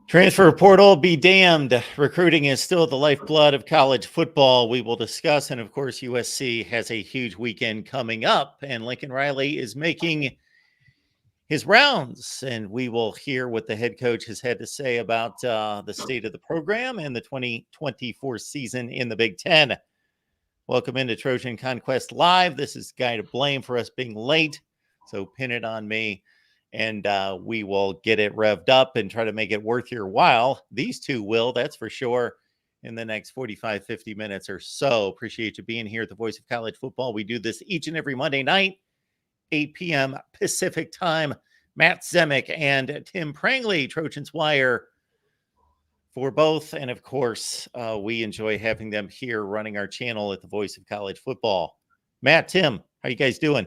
Transfer portal be damned. Recruiting is still the lifeblood of college football. We will discuss. And of course, USC has a huge weekend coming up, and Lincoln Riley is making his rounds. And we will hear what the head coach has had to say about the state of the program and the 2024 season in the Big Ten. Welcome into Trojan Conquest Live. This is Guy to blame for us being late, so pin it on me. And we will get it revved up and try to make it worth your while. These two will, that's for sure, in the next 45, 50 minutes or so. Appreciate you being here at the Voice of College Football. We do this each and every Monday night, 8 p.m. Pacific time. Matt Zemek and Tim Prangley, Trojans Wire, for both. And of course, we enjoy having them here running our channel at the Voice of College Football. Matt, Tim, how you guys doing?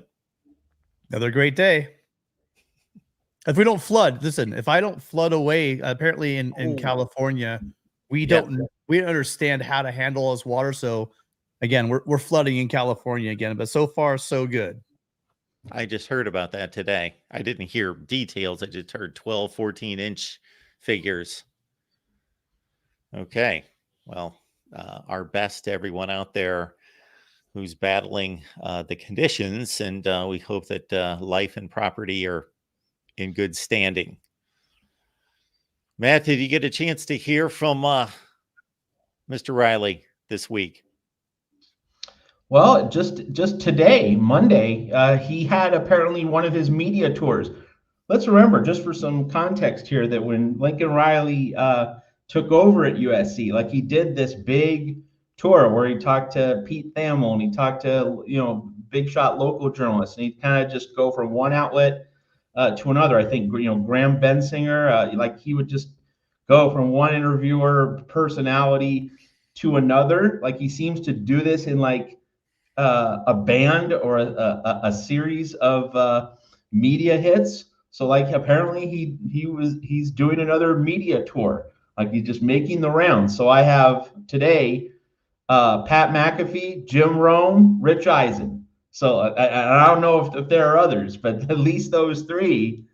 Another great day. If we don't flood, listen, if I don't flood away, apparently in California, we don't understand how to handle this water. So again, we're flooding in California again, but so far so good. I just heard about that today. I didn't hear details. I just heard 12, 14-inch figures. Okay. Well, our best to everyone out there who's battling the conditions, and we hope that life and property are in good standing. Matt, did you get a chance to hear from Mr. Riley this week? Well, just today, Monday, he had apparently one of his media tours. Let's remember, just for some context here, that when Lincoln Riley took over at USC, like he did this big tour where he talked to Pete Thamel and he talked to, big shot local journalists, and he'd kind of just go from one outlet to another. I think, Graham Bensinger, like he would just go from one interviewer personality to another. Like he seems to do this in like a band or a series of media hits. So like apparently he's doing another media tour. Like he's just making the rounds. So I have today Pat McAfee, Jim Rome, Rich Eisen. So I don't know if there are others, but at least those three,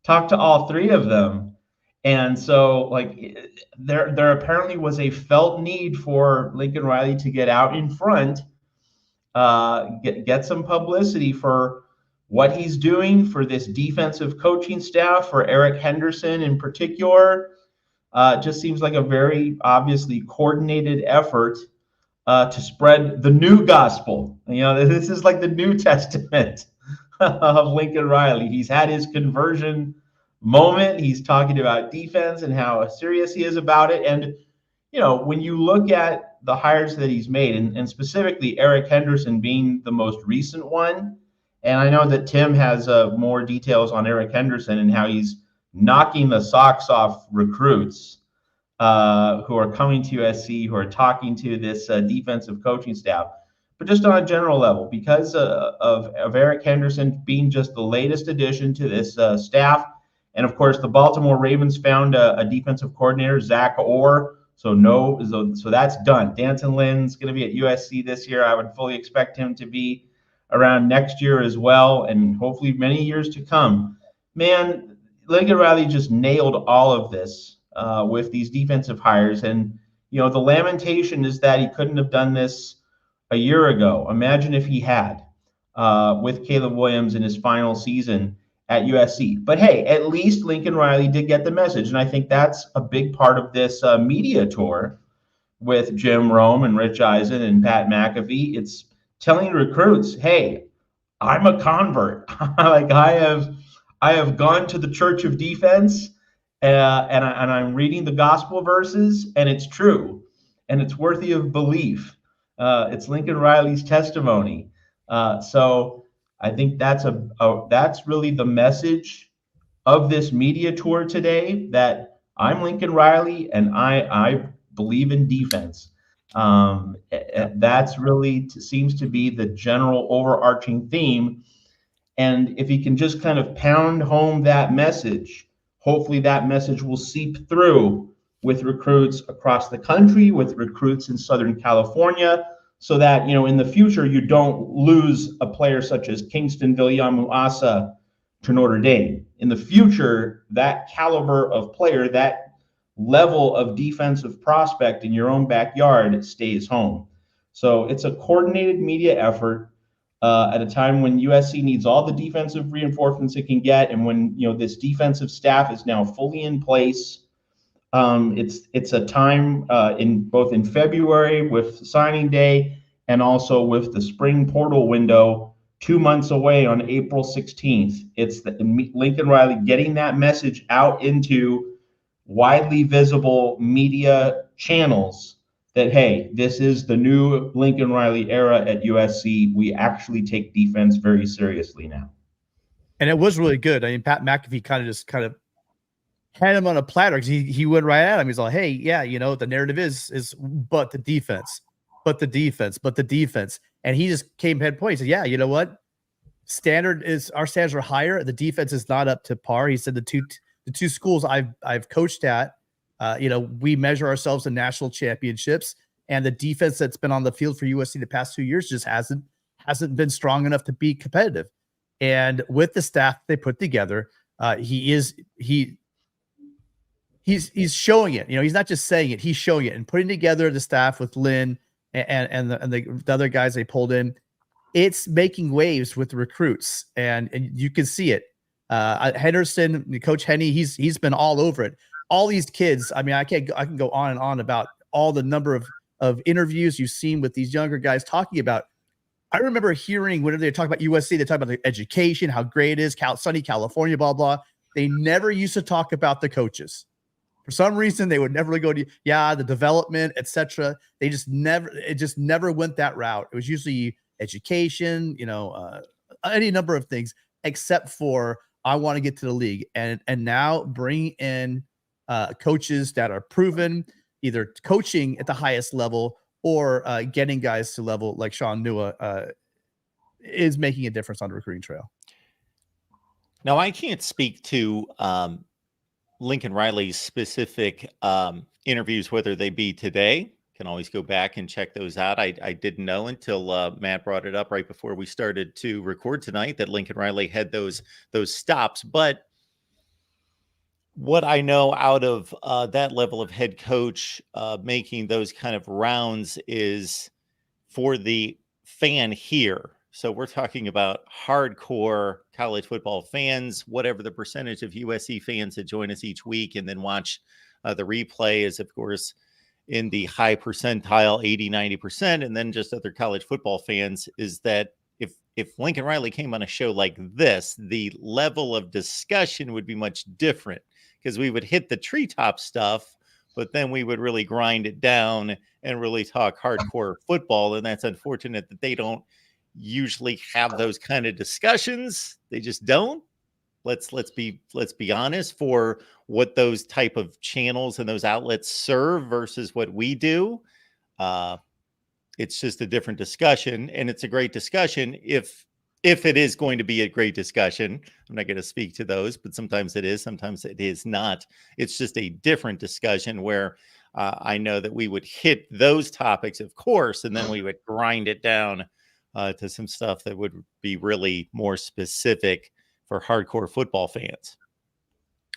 talk to all three of them. And so like there apparently was a felt need for Lincoln Riley to get out in front, get some publicity for what he's doing for this defensive coaching staff, for Eric Henderson in particular. Just seems like a very obviously coordinated effort to spread the new gospel. This is like the New Testament of Lincoln Riley. He's had his conversion moment. He's talking about defense and how serious he is about it. And, when you look at the hires that he's made, and specifically Eric Henderson being the most recent one, and I know that Tim has more details on Eric Henderson and how he's knocking the socks off recruits who are coming to USC, who are talking to this defensive coaching staff. But just on a general level, because of Eric Henderson being just the latest addition to this staff, and of course the Baltimore Ravens found a defensive coordinator, Zach Orr. So that's done. Danton Lynn's going to be at USC this year. I would fully expect him to be around next year as well, and hopefully many years to come. Man, Lincoln Riley just nailed all of this with these defensive hires. And, the lamentation is that he couldn't have done this a year ago. Imagine if he had with Caleb Williams in his final season at USC. But hey, at least Lincoln Riley did get the message. And I think that's a big part of this media tour with Jim Rome and Rich Eisen and Pat McAfee. It's telling recruits, hey, I'm a convert. Like I have gone to the Church of Defense, and I'm reading the gospel verses, and it's true, and it's worthy of belief. It's Lincoln Riley's testimony. So I think that's really the message of this media tour today, that I'm Lincoln Riley and I believe in defense. That's really seems to be the general overarching theme. And if he can just kind of pound home that message, hopefully that message will seep through with recruits across the country, with recruits in Southern California, so that, in the future, you don't lose a player such as Kingston Viliamu-Asa to Notre Dame. In the future, that caliber of player, that level of defensive prospect in your own backyard stays home. So it's a coordinated media effort at a time when USC needs all the defensive reinforcements it can get, and when this defensive staff is now fully in place. It's a time in February with signing day, and also with the spring portal window 2 months away on April 16th. It's Lincoln Riley getting that message out into widely visible media channels that, hey, this is the new Lincoln Riley era at USC. We actually take defense very seriously now. And it was really good. I mean, Pat McAfee kind of had him on a platter, because he went right at him. He's like, hey, yeah, the narrative is but the defense. And he just came head point. He said, yeah, you know what? Our standards are higher. The defense is not up to par. He said the two schools I've coached at, we measure ourselves in national championships, and the defense that's been on the field for USC the past 2 years just hasn't been strong enough to be competitive. And with the staff they put together, he's showing it. He's not just saying it; he's showing it, and putting together the staff with Lynn and the other guys they pulled in. It's making waves with the recruits, and you can see it. Henderson, Coach Henney, he's been all over it. All these kids. I mean, I can go on and on about all the number of interviews you've seen with these younger guys talking about. I remember hearing whenever they talk about USC, they talk about the education, how great it is, sunny California, blah blah. They never used to talk about the coaches. For some reason, they would never go to the development, etc. It just never went that route. It was usually education, any number of things, except for I want to get to the league, and now bring in coaches that are proven, either coaching at the highest level or getting guys to level like Sean Nua is making a difference on the recruiting trail. Now, I can't speak to Lincoln Riley's specific interviews, whether they be today. Can always go back and check those out. I didn't know until Matt brought it up right before we started to record tonight that Lincoln Riley had those stops. But what I know out of that level of head coach making those kind of rounds is for the fan here. So we're talking about hardcore college football fans, whatever the percentage of USC fans that join us each week and then watch the replay is, of course, in the high percentile, 80, 90%, and then just other college football fans, is that if Lincoln Riley came on a show like this, the level of discussion would be much different, because we would hit the treetop stuff, but then we would really grind it down and really talk hardcore football. And that's unfortunate that they don't usually have those kind of discussions. They just don't. Let's be honest, for what those type of channels and those outlets serve versus what we do. It's just a different discussion, and it's a great discussion if it is going to be a great discussion. I'm not going to speak to those, but sometimes it is, sometimes it is not. It's just a different discussion where I know that we would hit those topics, of course, and then we would grind it down to some stuff that would be really more specific for hardcore football fans.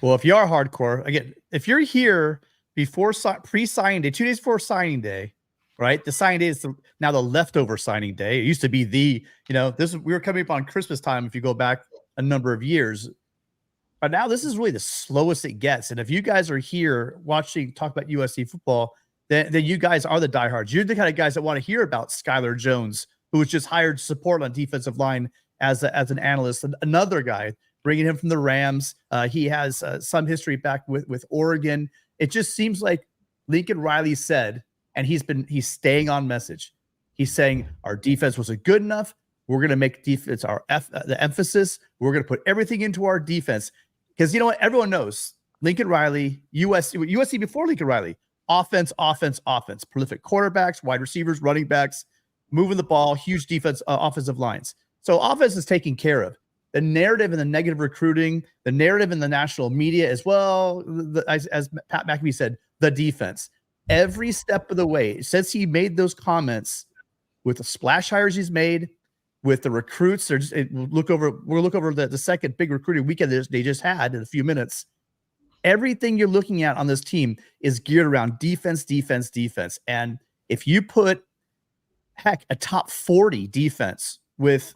Well, if you are hardcore, again, if you're here before pre-signing day, 2 days before signing day, right? The signing day is now the leftover signing day. It used to be we were coming up on Christmas time if you go back a number of years. But now this is really the slowest it gets. And if you guys are here talk about USC football, then you guys are the diehards. You're the kind of guys that want to hear about Skylar Jones, who was just hired to support on defensive line as an analyst. Another guy, bringing him from the Rams. He has some history back with Oregon. It just seems like Lincoln Riley said, and he's staying on message. He's saying our defense wasn't good enough. We're going to make defense the emphasis. We're going to put everything into our defense, because you know what? Everyone knows Lincoln Riley, USC before Lincoln Riley, offense, prolific quarterbacks, wide receivers, running backs, moving the ball, huge defense, offensive lines. So offense is taken care of. The narrative and the negative recruiting, the narrative in the national media as well, as Pat McAfee said, the defense. Every step of the way, since he made those comments, with the splash hires he's made, with the recruits, we'll look over the second big recruiting weekend they just had in a few minutes. Everything you're looking at on this team is geared around defense, defense, defense. And if you put, heck, a top 40 defense with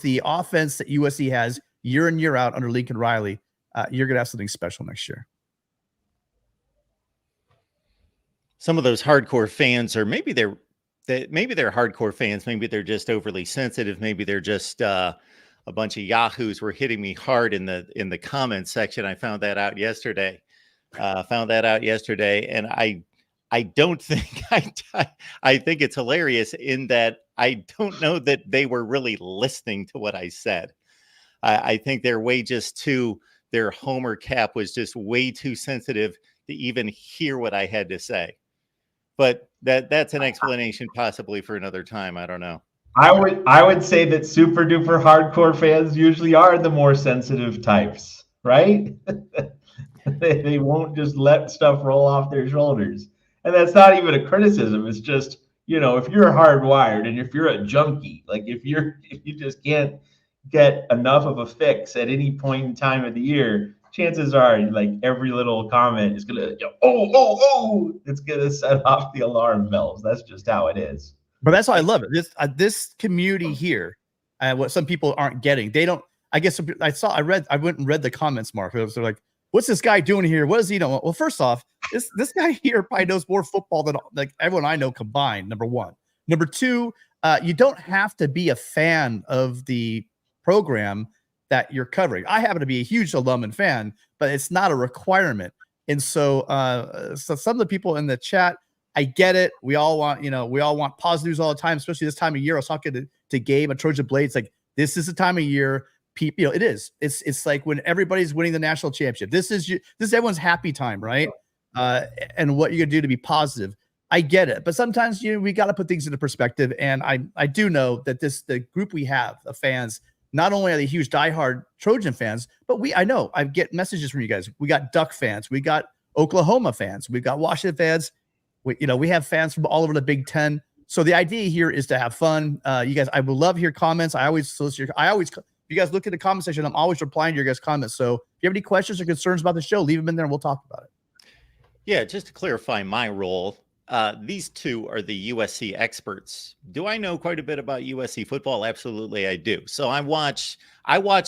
the offense that USC has year in, year out under Lincoln Riley, you're going to have something special next year. Some of those hardcore fans, or maybe they're hardcore fans, maybe they're just overly sensitive, maybe they're just a bunch of yahoos, were hitting me hard in the comments section. I found that out yesterday. And I don't think I think it's hilarious in that I don't know that they were really listening to what I said. I think they're their homer cap was just way too sensitive to even hear what I had to say. But that's an explanation possibly for another time. I don't know. I would say that super duper hardcore fans usually are the more sensitive types, right? They won't just let stuff roll off their shoulders. And that's not even a criticism. It's just, if you're hardwired and if you're a junkie, like if you just can't get enough of a fix at any point in time of the year, chances are like every little comment is gonna it's gonna set off the alarm bells. That's just how it is. But that's how I love it. This community here, what some people aren't getting, they don't. I guess I went and read the comments, Mark. They're like, "What's this guy doing here? What does he know?" Well, first off, this guy here probably knows more football than like everyone I know combined. Number one. Number two, you don't have to be a fan of the program that you're covering. I happen to be a huge alum and fan, but it's not a requirement. And so, so some of the people in the chat, I get it. We all want positive news all the time, especially this time of year. I was talking to Gabe at Trojan Blades, like this is the time of year. People, it is. It's like when everybody's winning the national championship. This is everyone's happy time, right? And what you're gonna do to be positive. I get it, but sometimes we got to put things into perspective. And I do know that the group we have of fans. Not only are they huge diehard Trojan fans, but I get messages from you guys. We got Duck fans, we got Oklahoma fans, we've got Washington fans. We have fans from all over the Big Ten. So the idea here is to have fun. You guys, I would love to hear comments. If you guys look at the comment section, I'm always replying to your guys' comments. So if you have any questions or concerns about the show, leave them in there and we'll talk about it. Yeah, just to clarify my role, these two are the USC experts. Do I know quite a bit about USC football? Absolutely, I do. So I watch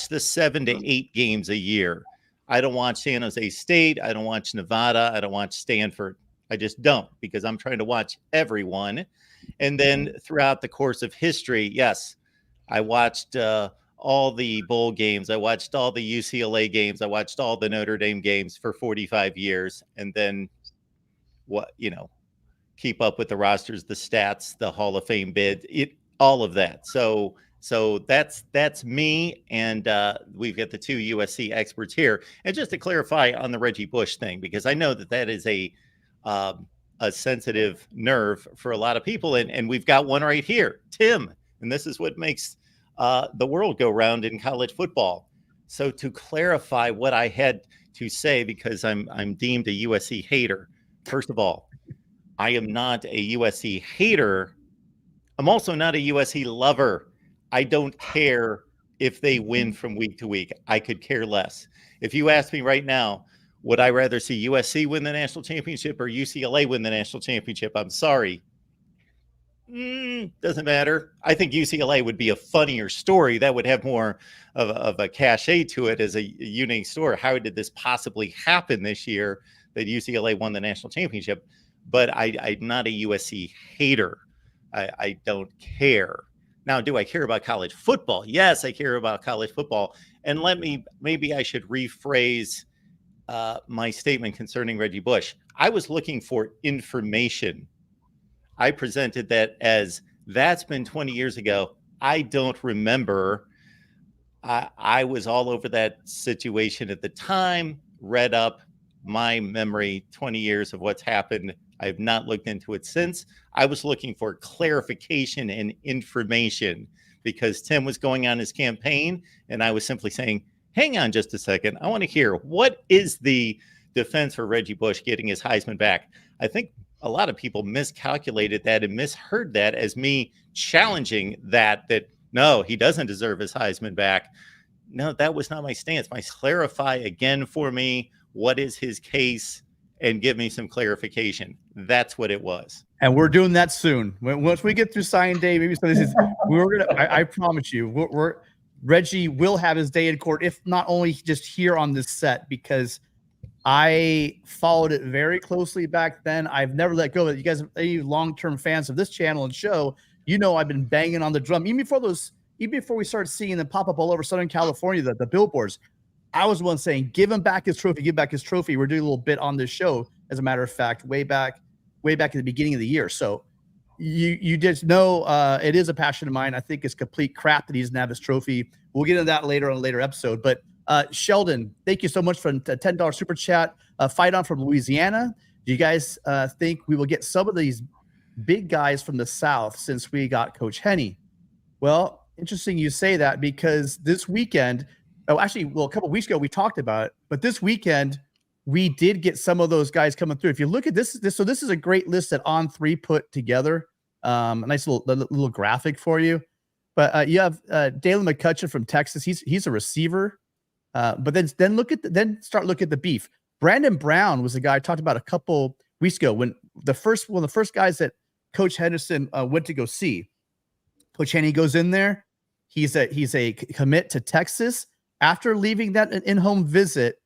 the 7 to 8 games a year. I don't watch San Jose State. I don't watch Nevada. I don't watch Stanford. I just don't, because I'm trying to watch everyone. And then throughout the course of history, yes, I watched all the bowl games. I watched all the UCLA games. I watched all the Notre Dame games for 45 years. And then keep up with the rosters, the stats, the Hall of Fame bid, all of that. So that's me, and we've got the two USC experts here. And just to clarify on the Reggie Bush thing, because I know that is a sensitive nerve for a lot of people, and we've got one right here, Tim, and this is what makes the world go round in college football. So to clarify what I had to say, because I'm deemed a USC hater. First of all, I am not a USC hater. I'm also not a USC lover. I don't care if they win from week to week. I could care less. If you ask me right now, would I rather see USC win the national championship or UCLA win the national championship? I'm sorry. Doesn't matter. I think UCLA would be a funnier story. That would have more of a cachet to it as a unique story. How did this possibly happen this year that UCLA won the national championship? But I'm not a USC hater. I don't care. Now, do I care about college football? Yes, I care about college football. And maybe I should rephrase my statement concerning Reggie Bush. I was looking for information. I presented that as that's been 20 years ago. I don't remember. I was all over that situation at the time, read up my memory, 20 years of what's happened. I have not looked into it since. I was looking for clarification and information because Tim was going on his campaign, and I was simply saying, hang on just a second. I want to hear, what is the defense for Reggie Bush getting his Heisman back? I think a lot of people miscalculated that and misheard that as me challenging that no, he doesn't deserve his Heisman back. No, that was not my stance. My clarify again for me, what is his case, and give me some clarification. That's what it was. And we're doing that soon. Once we get through signing day, maybe so this is we're gonna. I promise you, we're Reggie will have his day in court, if not only just here on this set, because I followed it very closely back then. I've never let go of it. You guys, any long-term fans of this channel and show, you know I've been banging on the drum even before we started seeing them pop up all over Southern California, the billboards. I was the one saying, give him back his trophy, give back his trophy. We're doing a little bit on this show, as a matter of fact, way back at the beginning of the year. So you just know it is a passion of mine. I think it's complete crap that he doesn't have his trophy. We'll get into that later on a later episode. But Sheldon, thank you so much for a $10 super chat. Fight on from Louisiana. Do you guys think we will get some of these big guys from the South since we got Coach Henne? Well, interesting you say that, because this weekend, a couple of weeks ago we talked about it, but this weekend we did get some of those guys coming through. If you look at this is a great list that On3 put together. A nice little graphic for you. But you have Dalen McCutcheon from Texas. He's a receiver. But then start looking at the beef. Brandon Brown was a guy I talked about a couple weeks ago when one of the first guys that Coach Henderson went to go see. Coach Henne goes in there. He's a commit to Texas. After leaving that in-home visit,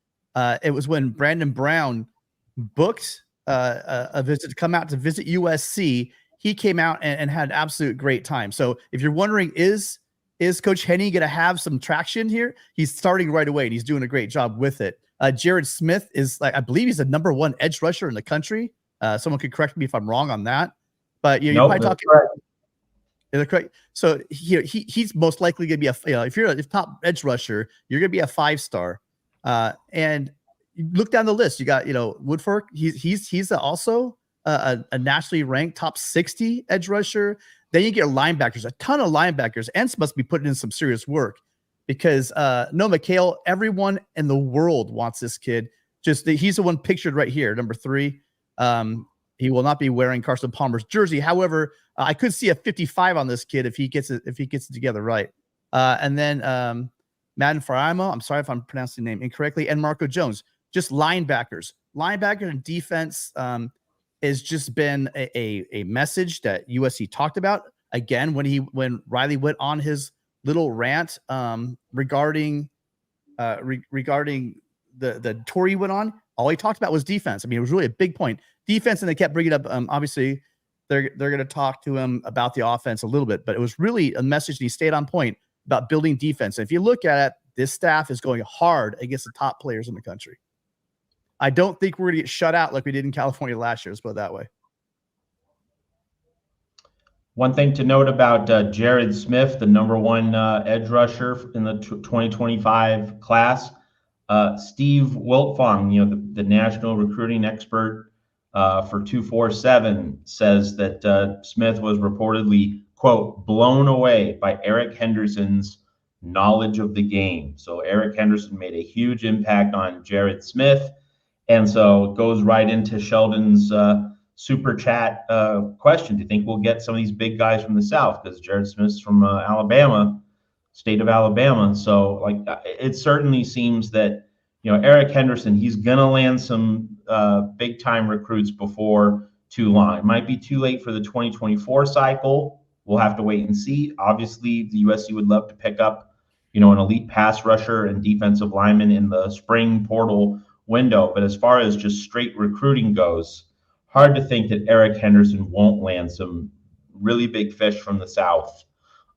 it was when Brandon Brown booked a visit to come out to visit USC. He came out and had an absolute great time. So if you're wondering, is Coach Henne going to have some traction here? He's starting right away, and he's doing a great job with it. Jared Smith is, I believe he's the #1 edge rusher in the country. Someone could correct me if I'm wrong on that. But you're probably talking. Correct. So he's most likely going to be if you're a top edge rusher, you're going to be a 5-star. And you look down the list. You got Woodfork. He's also a nationally ranked top 60 edge rusher. Then you get linebackers, a ton of linebackers. Entz must be putting in some serious work, because no McHale, everyone in the world wants this kid. He's the one pictured right here, number 3. He will not be wearing Carson Palmer's jersey. However, I could see a 55 on this kid if he gets it together right. And then Madden Faraimo, I'm sorry if I'm pronouncing the name incorrectly, and Marco Jones, just linebackers. Linebacker and defense has just been a message that USC talked about. Again, when Riley went on his little rant regarding the tour he went on, all he talked about was defense. I mean, it was really a big point. Defense, and they kept bringing up, obviously, they're going to talk to him about the offense a little bit, but it was really a message, and he stayed on point about building defense. And if you look at it, this staff is going hard against the top players in the country. I don't think we're going to get shut out like we did in California last year. Let's put it that way. One thing to note about Jared Smith, the #1 edge rusher in the 2025 class, Steve Wiltfong, the national recruiting expert for 247, says that Smith was reportedly, quote, blown away by Eric Henderson's knowledge of the game. So Eric Henderson made a huge impact on Jared Smith. And so it goes right into Sheldon's super chat question. Do you think we'll get some of these big guys from the South? Because Jared Smith's from Alabama, state of Alabama. So it certainly seems that, Eric Henderson, he's going to land some big time recruits before too long. It might be too late for the 2024 cycle. We'll have to wait and see. Obviously, the USC would love to pick up, an elite pass rusher and defensive lineman in the spring portal window. But as far as just straight recruiting goes, hard to think that Eric Henderson won't land some really big fish from the South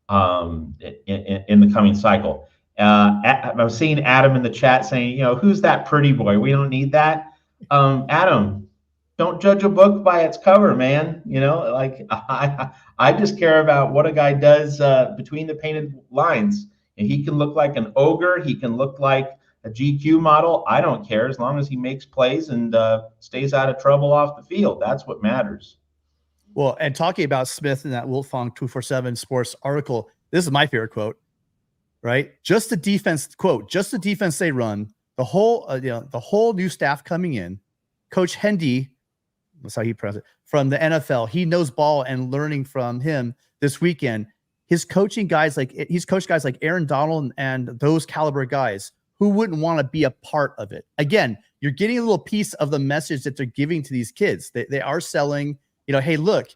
in the coming cycle. I was seeing Adam in the chat saying, who's that pretty boy? We don't need that. Adam, don't judge a book by its cover, man. I just care about what a guy does between the painted lines. And he can look like an ogre. He can look like a GQ model. I don't care, as long as he makes plays and stays out of trouble off the field. That's what matters. Well, and talking about Smith in that Wiltfong 247 Sports article, this is my favorite quote, right? Just the defense they run, the whole new staff coming in, Coach Henne, that's how he pronounces it, from the NFL. He knows ball, and learning from him this weekend. He's coached guys like Aaron Donald and those caliber guys who wouldn't want to be a part of it? Again, you're getting a little piece of the message that they're giving to these kids. They are selling, hey, look,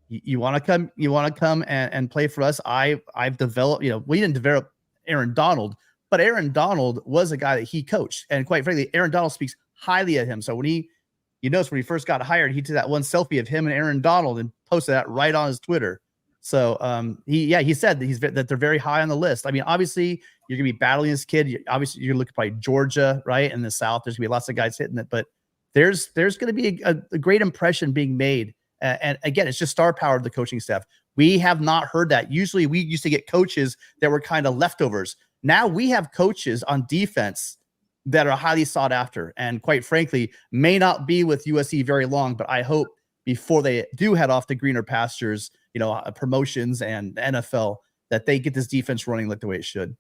you want to come and play for us. I've developed, we didn't develop Aaron Donald, but Aaron Donald was a guy that he coached. And quite frankly, Aaron Donald speaks highly of him. So when you notice when he first got hired, he took that one selfie of him and Aaron Donald and posted that right on his Twitter. So he said that they're very high on the list. I mean, obviously you're gonna be battling this kid. Obviously you're looking at probably Georgia, right? In the South, there's gonna be lots of guys hitting it, but there's gonna be a great impression being made. And again, it's just star power of the coaching staff. We have not heard that. Usually we used to get coaches that were kind of leftovers. Now we have coaches on defense that are highly sought after, and quite frankly, may not be with USC very long, but I hope before they do head off to greener pastures, promotions and NFL, that they get this defense running like the way it should.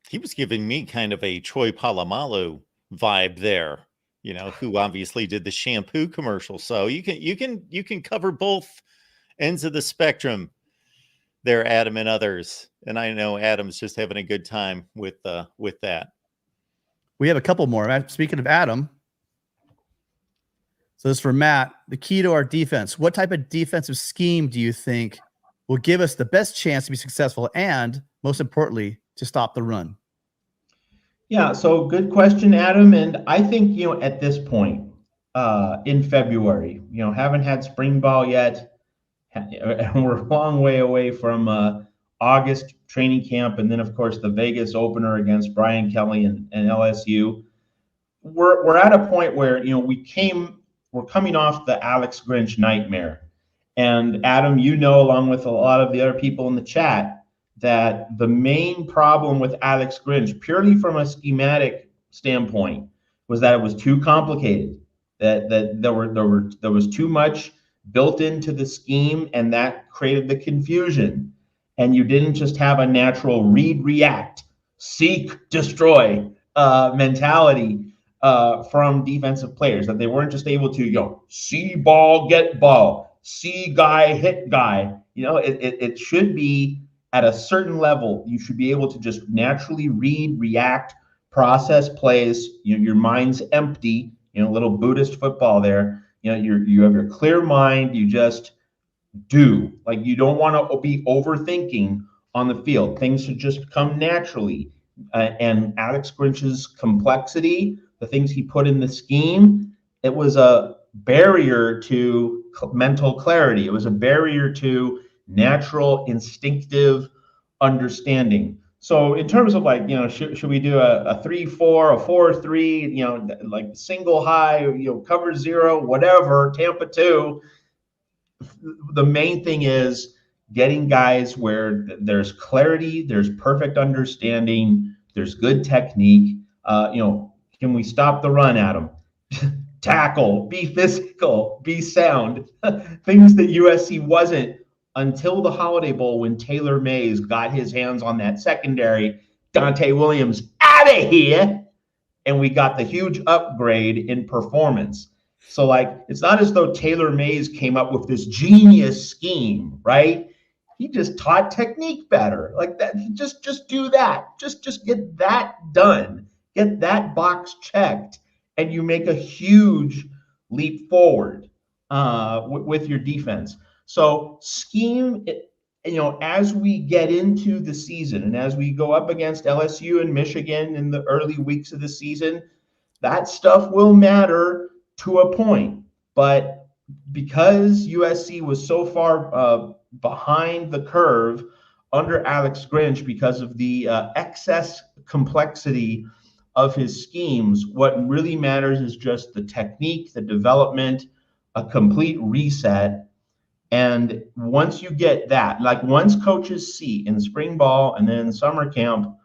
He was giving me kind of a Troy Polamalu vibe there, who obviously did the shampoo commercial. So you can cover both ends of the spectrum there, Adam and others. And I know Adam's just having a good time with that. We have a couple more. Speaking of Adam, so this is for Matt. The key to our defense. What type of defensive scheme do you think will give us the best chance to be successful and, most importantly, to stop the run? Yeah, so good question, Adam. And I think, at this point in February, haven't had spring ball yet. And we're a long way away from August training camp. And then, of course, the Vegas opener against Brian Kelly and LSU. We're at a point where, we're coming off the Alex Grinch nightmare. And Adam, along with a lot of the other people in the chat, that the main problem with Alex Grinch, purely from a schematic standpoint, was that it was too complicated. That there was too much built into the scheme, and that created the confusion. And you didn't just have a natural read, react, seek, destroy mentality from defensive players, that they weren't just able to, see ball, get ball, see guy, hit guy. It should be at a certain level. You should be able to just naturally read, react, process plays. Your mind's empty, little Buddhist football there. You have your clear mind. You just do. Like, you don't want to be overthinking on the field. Things should just come naturally. And Alex Grinch's complexity, the things he put in the scheme, it was a barrier to mental clarity. It was a barrier to natural, instinctive understanding. So in terms of should we do a 3-4, a 4-3, like single high, cover zero, whatever, Tampa 2, the main thing is getting guys where there's clarity, there's perfect understanding, there's good technique. Can we stop the run, Adam? Tackle, be physical, be sound. Things that USC wasn't until the Holiday Bowl, when Taylor Mays got his hands on that secondary. Dante Williams out of here, and we got the huge upgrade in performance. So it's not as though Taylor Mays came up with this genius scheme, right? He just taught technique better. Like that, just do that. Just get that done. Get that box checked, and you make a huge leap forward with your defense. So scheme, as we get into the season and as we go up against LSU and Michigan in the early weeks of the season, that stuff will matter to a point. But because USC was so far behind the curve under Alex Grinch because of the excess complexity of his schemes, what really matters is just the technique, the development, a complete reset. And once you get that, once coaches see in spring ball and then in summer camp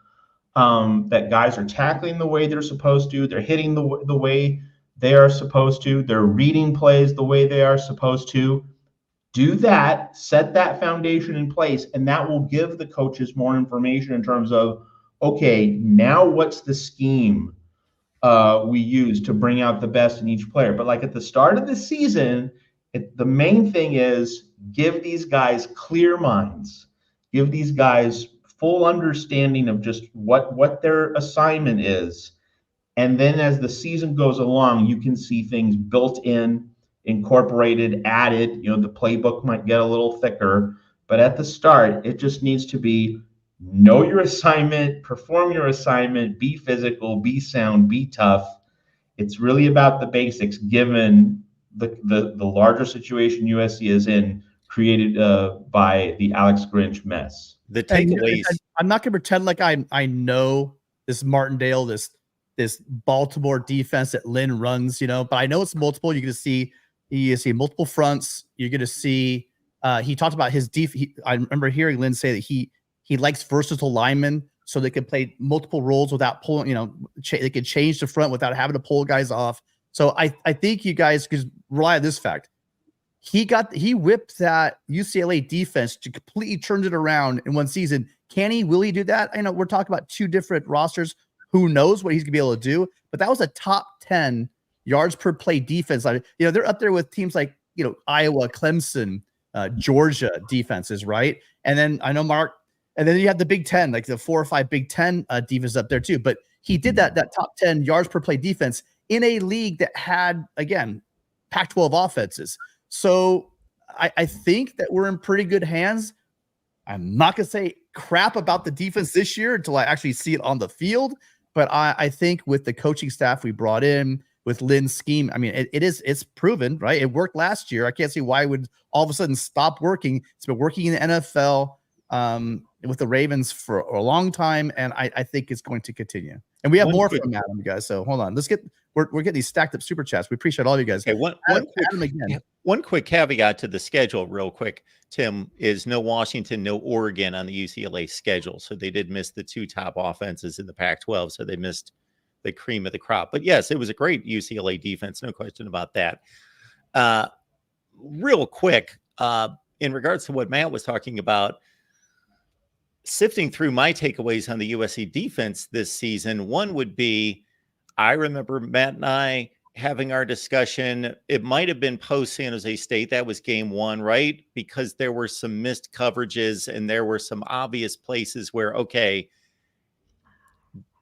that guys are tackling the way they're supposed to, they're hitting the way they are supposed to, they're reading plays the way they are supposed to, do that, set that foundation in place, and that will give the coaches more information in terms of, okay, now what's the scheme we use to bring out the best in each player. But at the start of the season, the main thing is give these guys clear minds, give these guys full understanding of just what their assignment is. And then as the season goes along, you can see things built in, incorporated, added. The playbook might get a little thicker, but at the start, it just needs to be know your assignment, perform your assignment, be physical, be sound, be tough. It's really about the basics, given the larger situation USC is in, created by the Alex Grinch mess. The takeaways. I'm not going to pretend like I know this Martindale, this Baltimore defense that Lynn runs, but I know it's multiple. You're going to see multiple fronts. You're going to see. He talked about his I remember hearing Lynn say that he likes versatile linemen, so they can play multiple roles without pulling. They can change the front without having to pull guys off. So I think you guys could rely on this fact. He whipped that UCLA defense to completely turned it around in one season. Will he do that? I know we're talking about two different rosters. Who knows what he's gonna be able to do? But that was a top 10 yards per play defense. They're up there with teams like Iowa, Clemson, Georgia defenses, right? And then I know Mark, and then you have the Big Ten, like the 4 or 5 Big Ten defenses up there too. But he did that top 10 yards per play defense in a league that had, again, Pac-12 offenses. So I think that we're in pretty good hands. I'm not going to say crap about the defense this year until I actually see it on the field. But I think with the coaching staff we brought in, with Lynn's scheme, I mean, it's proven, right? It worked last year. I can't see why it would all of a sudden stop working. It's been working in the NFL with the Ravens for a long time, and I think it's going to continue. And we have more from Adam, guys. So hold on. We're getting these stacked up super chats. We appreciate all you guys. Okay, one quick caveat to the schedule, real quick, Tim, is no Washington, no Oregon on the UCLA schedule. So they did miss the 2 top offenses in the Pac-12. So they missed the cream of the crop. But yes, it was a great UCLA defense. No question about that. Real quick, in regards to what Matt was talking about, sifting through my takeaways on the USC defense this season, one would be, I remember Matt and I having our discussion. It might have been post San Jose State. That was game 1, right? Because there were some missed coverages and there were some obvious places where, okay,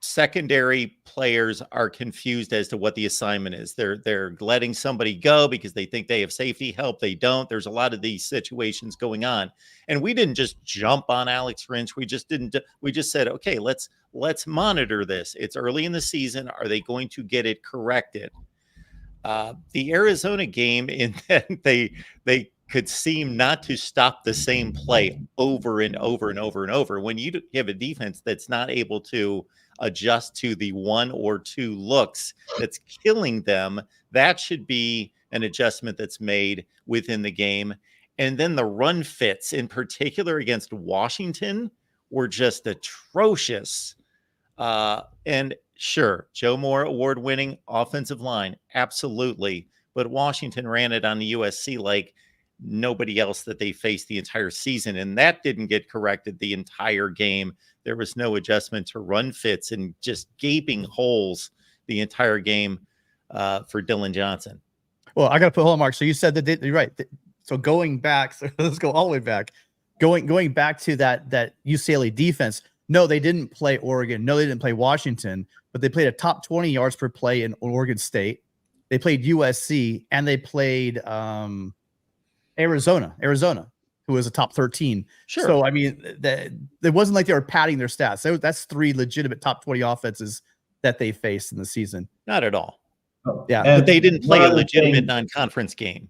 secondary players are confused as to what the assignment is. They're letting somebody go because they think they have safety help. They don't. There's a lot of these situations going on. And we didn't just jump on Alex Grinch. We just said, okay, let's monitor this. It's early in the season. Are they going to get it corrected? The Arizona game, in that they could seem not to stop the same play over and over and over and over. When you have a defense that's not able to adjust to the 1 or 2 looks that's killing them, that should be an adjustment that's made within the game. And then the run fits, in particular against Washington, were just atrocious. And sure, Joe Moore award-winning offensive line, absolutely. But Washington ran it on the USC like nobody else that they faced the entire season. And that didn't get corrected the entire game. There was no adjustment to run fits and just gaping holes the entire game for Dylan Johnson. Well, I got to put hold on, Mark. So you said that you're right. So going back, so let's go all the way back. Going back to that UCLA defense. No, they didn't play Oregon. No, they didn't play Washington, but they played a top 20 yards per play in Oregon State. They played USC and they played Arizona, who was a top 13. Sure. So, I mean, it wasn't like they were padding their stats. That's 3 legitimate top 20 offenses that they faced in the season. Not at all. Yeah. But they didn't play a legitimate non-conference game.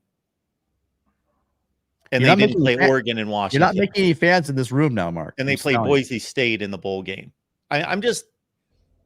And they didn't play Oregon and Washington. You're not making any fans in this room now, Mark. And they played Boise State in the bowl game. I'm just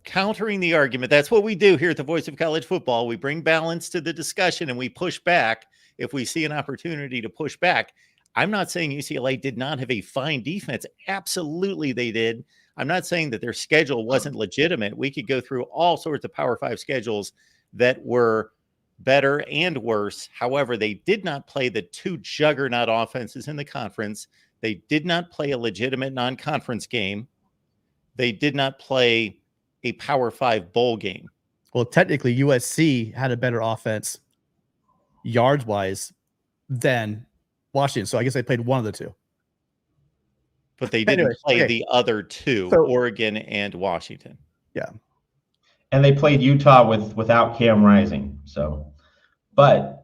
countering the argument. That's what we do here at the Voice of College Football. We bring balance to the discussion and we push back if we see an opportunity to push back. I'm not saying UCLA did not have a fine defense. Absolutely they did. I'm not saying that their schedule wasn't legitimate. We could go through all sorts of Power 5 schedules that were better and worse. However, they did not play the 2 juggernaut offenses in the conference. They did not play a legitimate non-conference game. They did not play a Power 5 bowl game. Well, technically, USC had a better offense yards-wise than Washington. So I guess they played one of the 2. But they didn't Anyways, play okay. the other two, So- Oregon and Washington. Yeah. And they played Utah without Cam Rising. So, but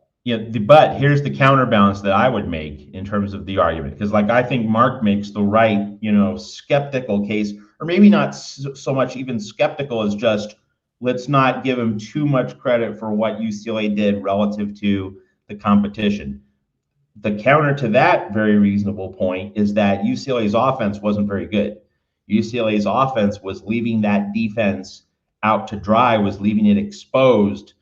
but here's the counterbalance that I would make in terms of the argument, because like I think Mark makes the right, skeptical case, or maybe not so much even skeptical as just let's not give him too much credit for what UCLA did relative to the competition. The counter to that very reasonable point is that UCLA's offense wasn't very good. UCLA's offense was leaving that defense out to dry, was leaving it exposed,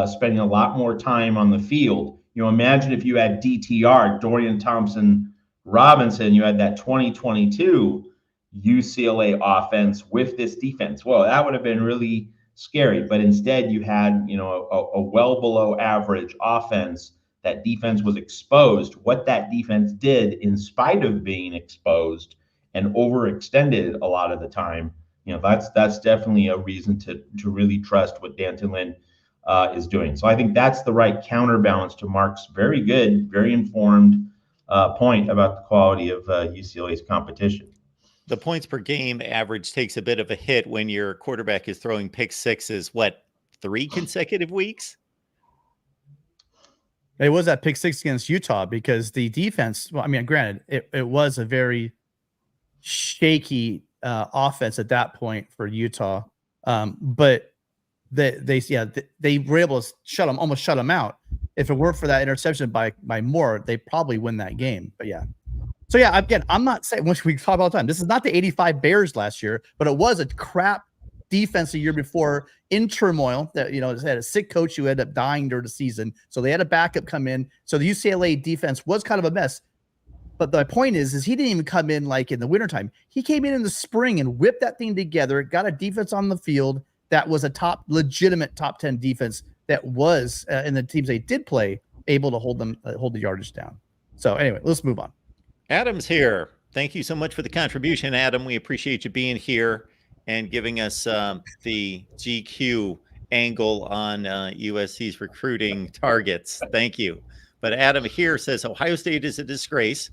spending a lot more time on the field. Imagine if you had DTR, Dorian Thompson Robinson, you had that 2022 UCLA offense with this defense. Well, that would have been really scary. But instead, you had a well below average offense. That defense was exposed. What that defense did, in spite of being exposed and overextended a lot of the time, that's definitely a reason to really trust what D'Anton Lynn is doing. So I think that's the right counterbalance to Mark's very good, very informed point about the quality of UCLA's competition. The points per game average takes a bit of a hit when your quarterback is throwing pick sixes, 3 consecutive weeks? It was that pick six against Utah because the defense, well, I mean, granted, it was a very shaky offense at that point for Utah. But they were able to almost shut them out. If it weren't for that interception by Moore, they probably win that game. But yeah. So yeah, again, I'm not saying, which we talk all the time, this is not the 85 Bears last year, but it was a crap defense the year before in turmoil that, it had a sick coach who ended up dying during the season. So they had a backup come in. So the UCLA defense was kind of a mess. But the point is he didn't even come in like in the wintertime. He came in the spring and whipped that thing together, got a defense on the field that was a legitimate top 10 defense that was in the teams they did play able to hold the yardage down. So anyway, let's move on. Adam's here. Thank you so much for the contribution, Adam. We appreciate you being here and giving us the GQ angle on USC's recruiting targets. Thank you. But Adam here says Ohio State is a disgrace,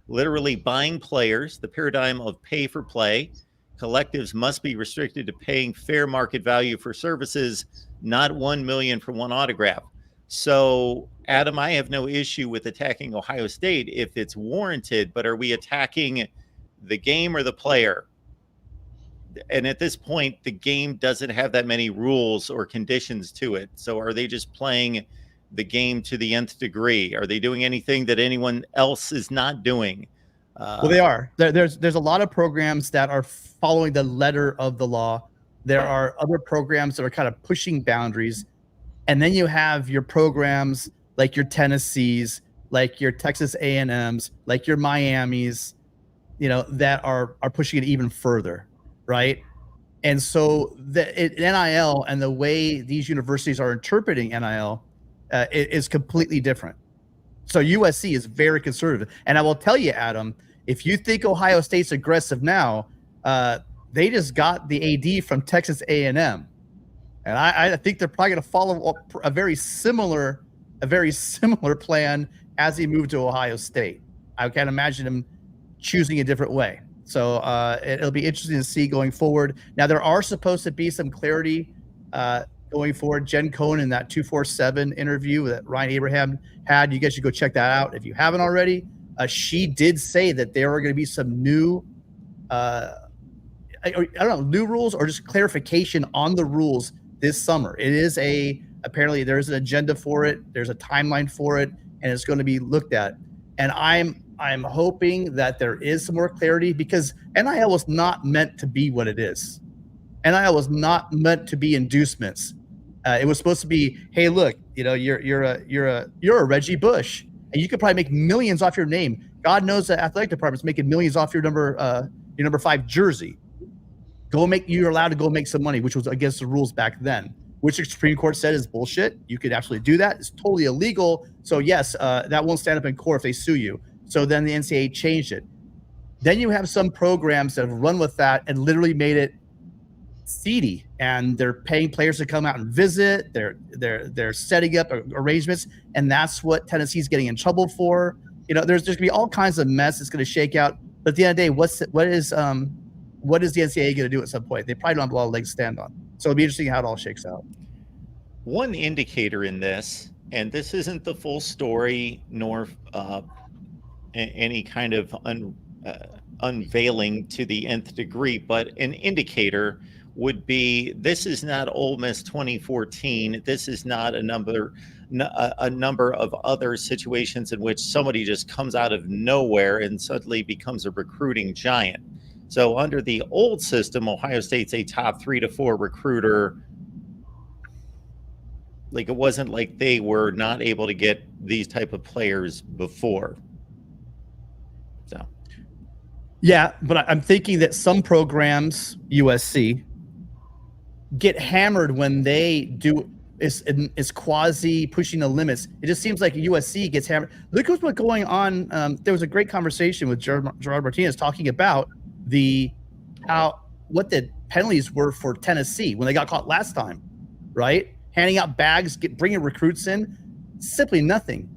literally buying players, the paradigm of pay for play. Collectives must be restricted to paying fair market value for services, not $1 million for one autograph. So, Adam, I have no issue with attacking Ohio State if it's warranted, but are we attacking the game or the player? And at this point, the game doesn't have that many rules or conditions to it. So are they just playing the game to the nth degree? Are they doing anything that anyone else is not doing? Well, they are. There's a lot of programs that are following the letter of the law. There are other programs that are kind of pushing boundaries. And then you have your programs like your Tennessees, like your Texas A&Ms, like your Miamis, that are pushing it even further. Right. And so NIL and the way these universities are interpreting NIL is completely different. So USC is very conservative. And I will tell you, Adam, if you think Ohio State's aggressive now, they just got the AD from Texas A&M. And I think they're probably going to follow a very similar plan as he moved to Ohio State. I can't imagine him choosing a different way. So it'll be interesting to see going forward. Now, there are supposed to be some clarity going forward. Jen Cohen in that 247 interview that Ryan Abraham had, you guys should go check that out if you haven't already. She did say that there are going to be some new, new rules or just clarification on the rules this summer. It is apparently there's an agenda for it. There's a timeline for it, and it's going to be looked at. And I'm hoping that there is some more clarity because NIL was not meant to be what it is. NIL was not meant to be inducements. It was supposed to be, hey, look, you're a Reggie Bush, and you could probably make millions off your name. God knows the athletic department's making millions off your number 5 jersey. You're allowed to go make some money, which was against the rules back then, which the Supreme Court said is bullshit. You could actually do that. It's totally illegal. So yes, that won't stand up in court if they sue you. So then the NCAA changed it. Then you have some programs that have run with that and literally made it seedy, and they're paying players to come out and visit. They're setting up arrangements, and that's what Tennessee's getting in trouble for. There's going to be all kinds of mess that's going to shake out. But at the end of the day, what is the NCAA going to do at some point? They probably don't have a lot of legs to stand on. So it'll be interesting how it all shakes out. One indicator in this, and this isn't the full story nor any kind of unveiling to the nth degree, but an indicator would be this is not Ole Miss 2014. This is not a number of other situations in which somebody just comes out of nowhere and suddenly becomes a recruiting giant. So under the old system, Ohio State's a top 3 to 4 recruiter. Like, it wasn't like they were not able to get these type of players before. So, yeah, but I'm thinking that some programs, USC, get hammered when they do is quasi pushing the limits. It just seems like USC gets hammered. Look at what's going on. There was a great conversation with Gerard Martinez talking about what the penalties were for Tennessee when they got caught last time, right? Handing out bags, bringing recruits in, simply nothing.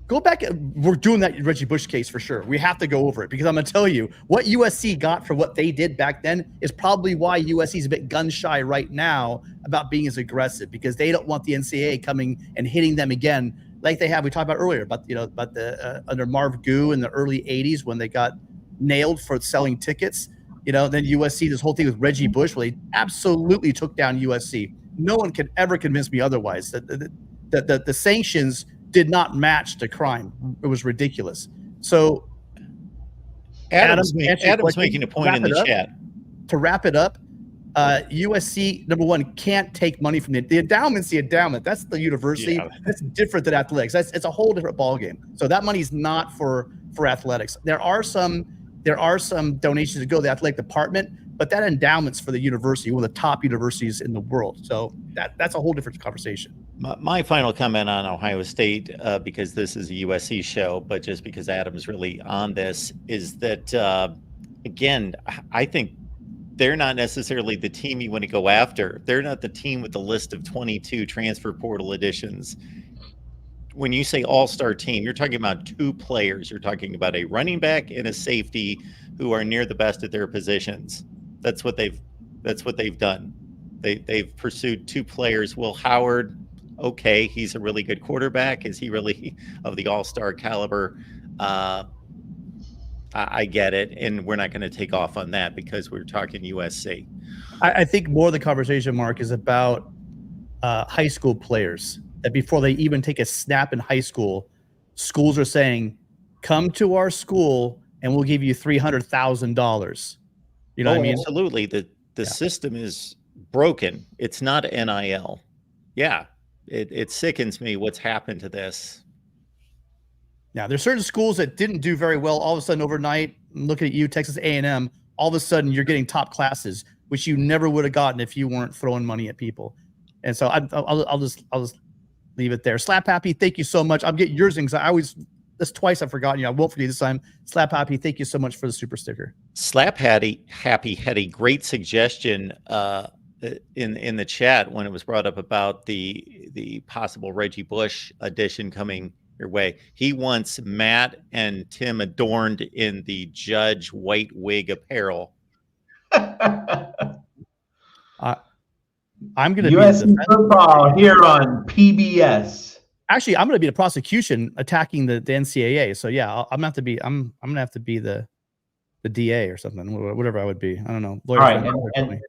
Go back. We're doing that Reggie Bush case for sure. We have to go over it because I'm going to tell you what USC got for what they did back then is probably why USC is a bit gun shy right now about being as aggressive, because they don't want the NCAA coming and hitting them again like they have. We talked about earlier about the under Marv Goo in the early '80s when they got nailed for selling tickets. Then USC, this whole thing with Reggie Bush, where they absolutely took down USC. No one can ever convince me otherwise. The sanctions did not match the crime. It was ridiculous. So Adam's making a point in the chat. To wrap it up, USC, number one, can't take money from the endowment's the endowment. That's the university. Yeah. That's different than athletics. It's a whole different ballgame. So that money's not for athletics. There are some donations that go to the athletic department, but that endowment's for the university, one of the top universities in the world. So that's a whole different conversation. My final comment on Ohio State, because this is a USC show, but just because Adam's really on this, is that, again, I think they're not necessarily the team you want to go after. They're not the team with the list of 22 transfer portal additions. When you say all-star team, you're talking about 2 players. You're talking about a running back and a safety who are near the best at their positions. That's what they've done. They've pursued 2 players. Will Howard, okay, he's a really good quarterback. Is he really of the all-star caliber? I get it, and we're not going to take off on that because we're talking USC. I think more of the conversation, Mark, is about high school players. That before they even take a snap in high school, schools are saying, "Come to our school, and we'll give you $300,000." You know what I mean? Absolutely. The system is broken. It's not NIL. Yeah, it sickens me what's happened to this. Yeah, there's certain schools that didn't do very well. All of a sudden, overnight, looking at you, Texas A&M, all of a sudden you're getting top classes, which you never would have gotten if you weren't throwing money at people. And so I'll just leave it there. Slap Happy, thank you so much. I'll get yours in because that's twice I've forgotten you. I won't forget this time. Slap Happy, thank you so much for the super sticker. Slap Happy had a great suggestion in the chat when it was brought up about the possible Reggie Bush addition coming your way. He wants Matt and Tim adorned in the Judge white wig apparel. I'm going to USC Football here on PBS. Actually, I'm going to be the prosecution attacking the NCAA. So yeah, I'm going to have to be the DA or something, whatever I would be. I don't know. All right,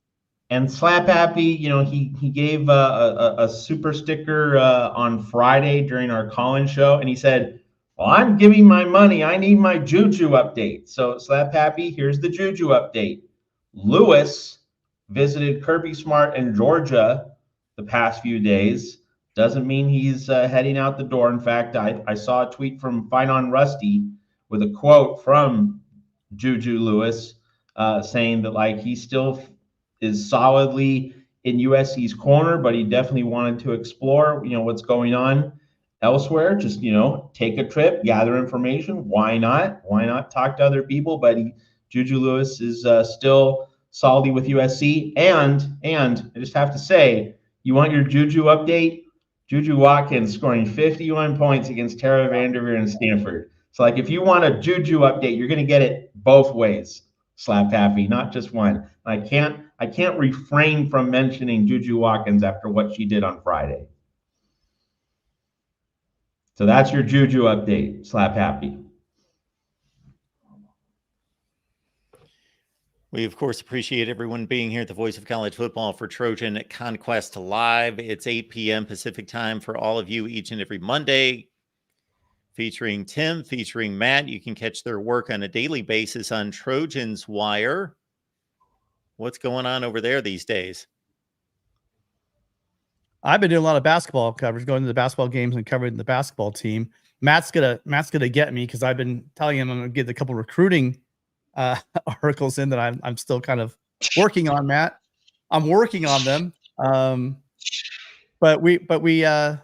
and Slap Happy, he gave a super sticker on Friday during our call-in show, and he said, "Well, I'm giving my money. I need my Juju update." So Slap Happy, here's the Juju update. Lewis visited Kirby Smart in Georgia the past few days. Doesn't mean he's heading out the door. In fact, I saw a tweet from Fine on Rusty with a quote from Juju Lewis saying that he still is solidly in USC's corner, but he definitely wanted to explore, what's going on elsewhere. Just, take a trip, gather information. Why not? Why not talk to other people? But Juju Lewis is still solidly with USC. And I just have to say, you want your Juju update? Juju Watkins scoring 51 points against Tara Vanderveer and Stanford. So like if you want a Juju update, you're going to get it both ways, Slap Happy, not just one. I can't refrain from mentioning Juju Watkins after what she did on Friday. So that's your Juju update, Slap Happy. We, of course, appreciate everyone being here at the Voice of College Football for Trojan Conquest Live. It's 8 p.m. Pacific time for all of you each and every Monday. Featuring Tim, featuring Matt. You can catch their work on a daily basis on Trojans Wire. What's going on over there these days? I've been doing a lot of basketball coverage, going to the basketball games and covering the basketball team. Matt's gonna get me because I've been telling him I'm gonna get a couple recruiting articles in that I'm still kind of working on, Matt. I'm working on them. But we I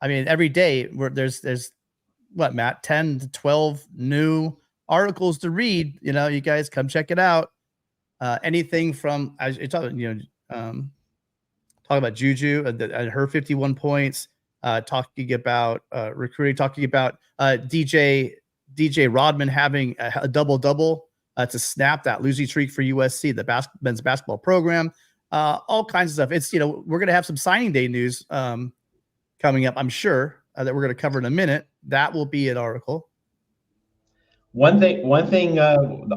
mean, every day there's what, Matt, 10 to 12 new articles to read. You know, you guys come check it out. Anything from talking about Juju and her 51 points, talking about recruiting, talking about DJ Rodman having a double-double to snap that losing streak for USC, the men's basketball program, all kinds of stuff. It's, we're going to have some signing day news coming up, I'm sure, that we're going to cover in a minute. That will be an article. One thing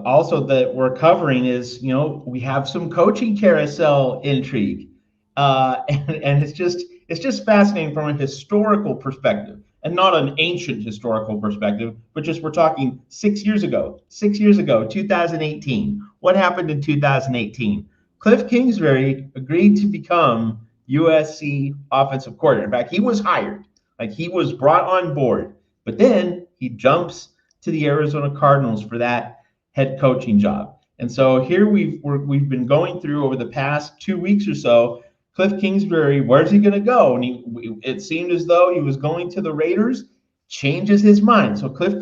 also that we're covering is, we have some coaching carousel intrigue. And it's just fascinating from a historical perspective, and not an ancient historical perspective, but just we're talking 6 years ago, 2018. What happened in 2018? Cliff Kingsbury agreed to become USC offensive coordinator. In fact, he was hired, like he was brought on board, but then he jumps to the Arizona Cardinals for that head coaching job. And so here we've been going through over the past 2 weeks or so. Cliff Kingsbury, where's he going to go? And it seemed as though he was going to the Raiders, changes his mind. So Cliff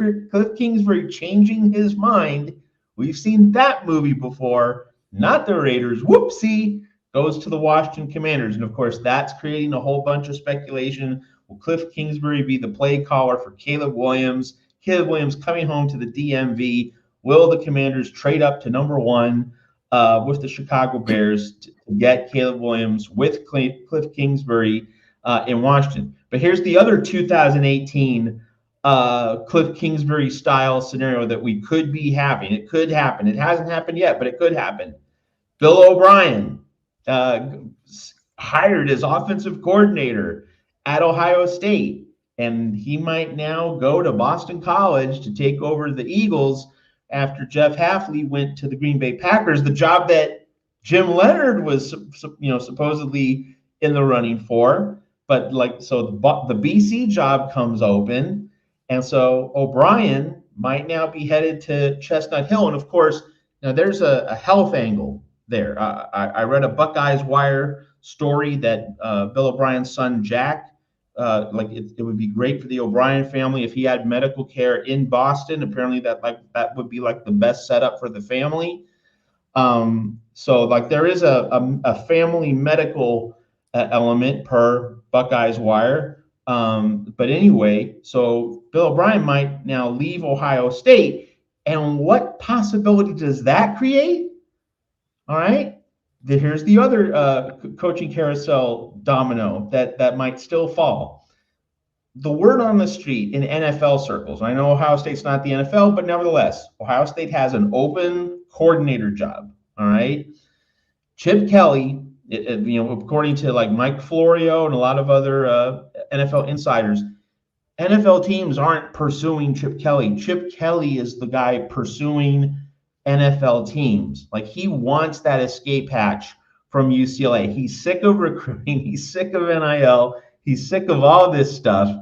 Kingsbury changing his mind, we've seen that movie before, not the Raiders. Whoopsie, goes to the Washington Commanders. And of course, that's creating a whole bunch of speculation. Will Cliff Kingsbury be the play caller for Caleb Williams? Caleb Williams coming home to the DMV. Will the Commanders trade up to number 1 with the Chicago Bears to get Caleb Williams with Cliff Kingsbury in Washington? But here's the other 2018 Cliff Kingsbury style scenario that we could be having. It could happen. It hasn't happened yet, but it could happen. Bill O'Brien hired as offensive coordinator at Ohio State, and he might now go to Boston College to take over the Eagles after Jeff Hafley went to the Green Bay Packers, the job that Jim Leonard was, supposedly in the running for. But the BC job comes open, and so O'Brien might now be headed to Chestnut Hill. And of course, now there's a health angle there. I read a Buckeyes Wire story that Bill O'Brien's son Jack, it would be great for the O'Brien family if he had medical care in Boston. Apparently that would be like the best setup for the family. So there is a family medical element per Buckeyes Wire. But anyway, so Bill O'Brien might now leave Ohio State. And what possibility does that create? All right. Here's the other coaching carousel domino that might still fall. The word on the street in NFL circles, I know Ohio State's not the NFL, but nevertheless, Ohio State has an open coordinator job. All right. Chip Kelly, according to Mike Florio and a lot of other NFL insiders, NFL teams aren't pursuing Chip Kelly. Chip Kelly is the guy pursuing NFL teams. He wants that escape hatch from UCLA. He's sick of recruiting. He's sick of NIL. He's sick of all this stuff.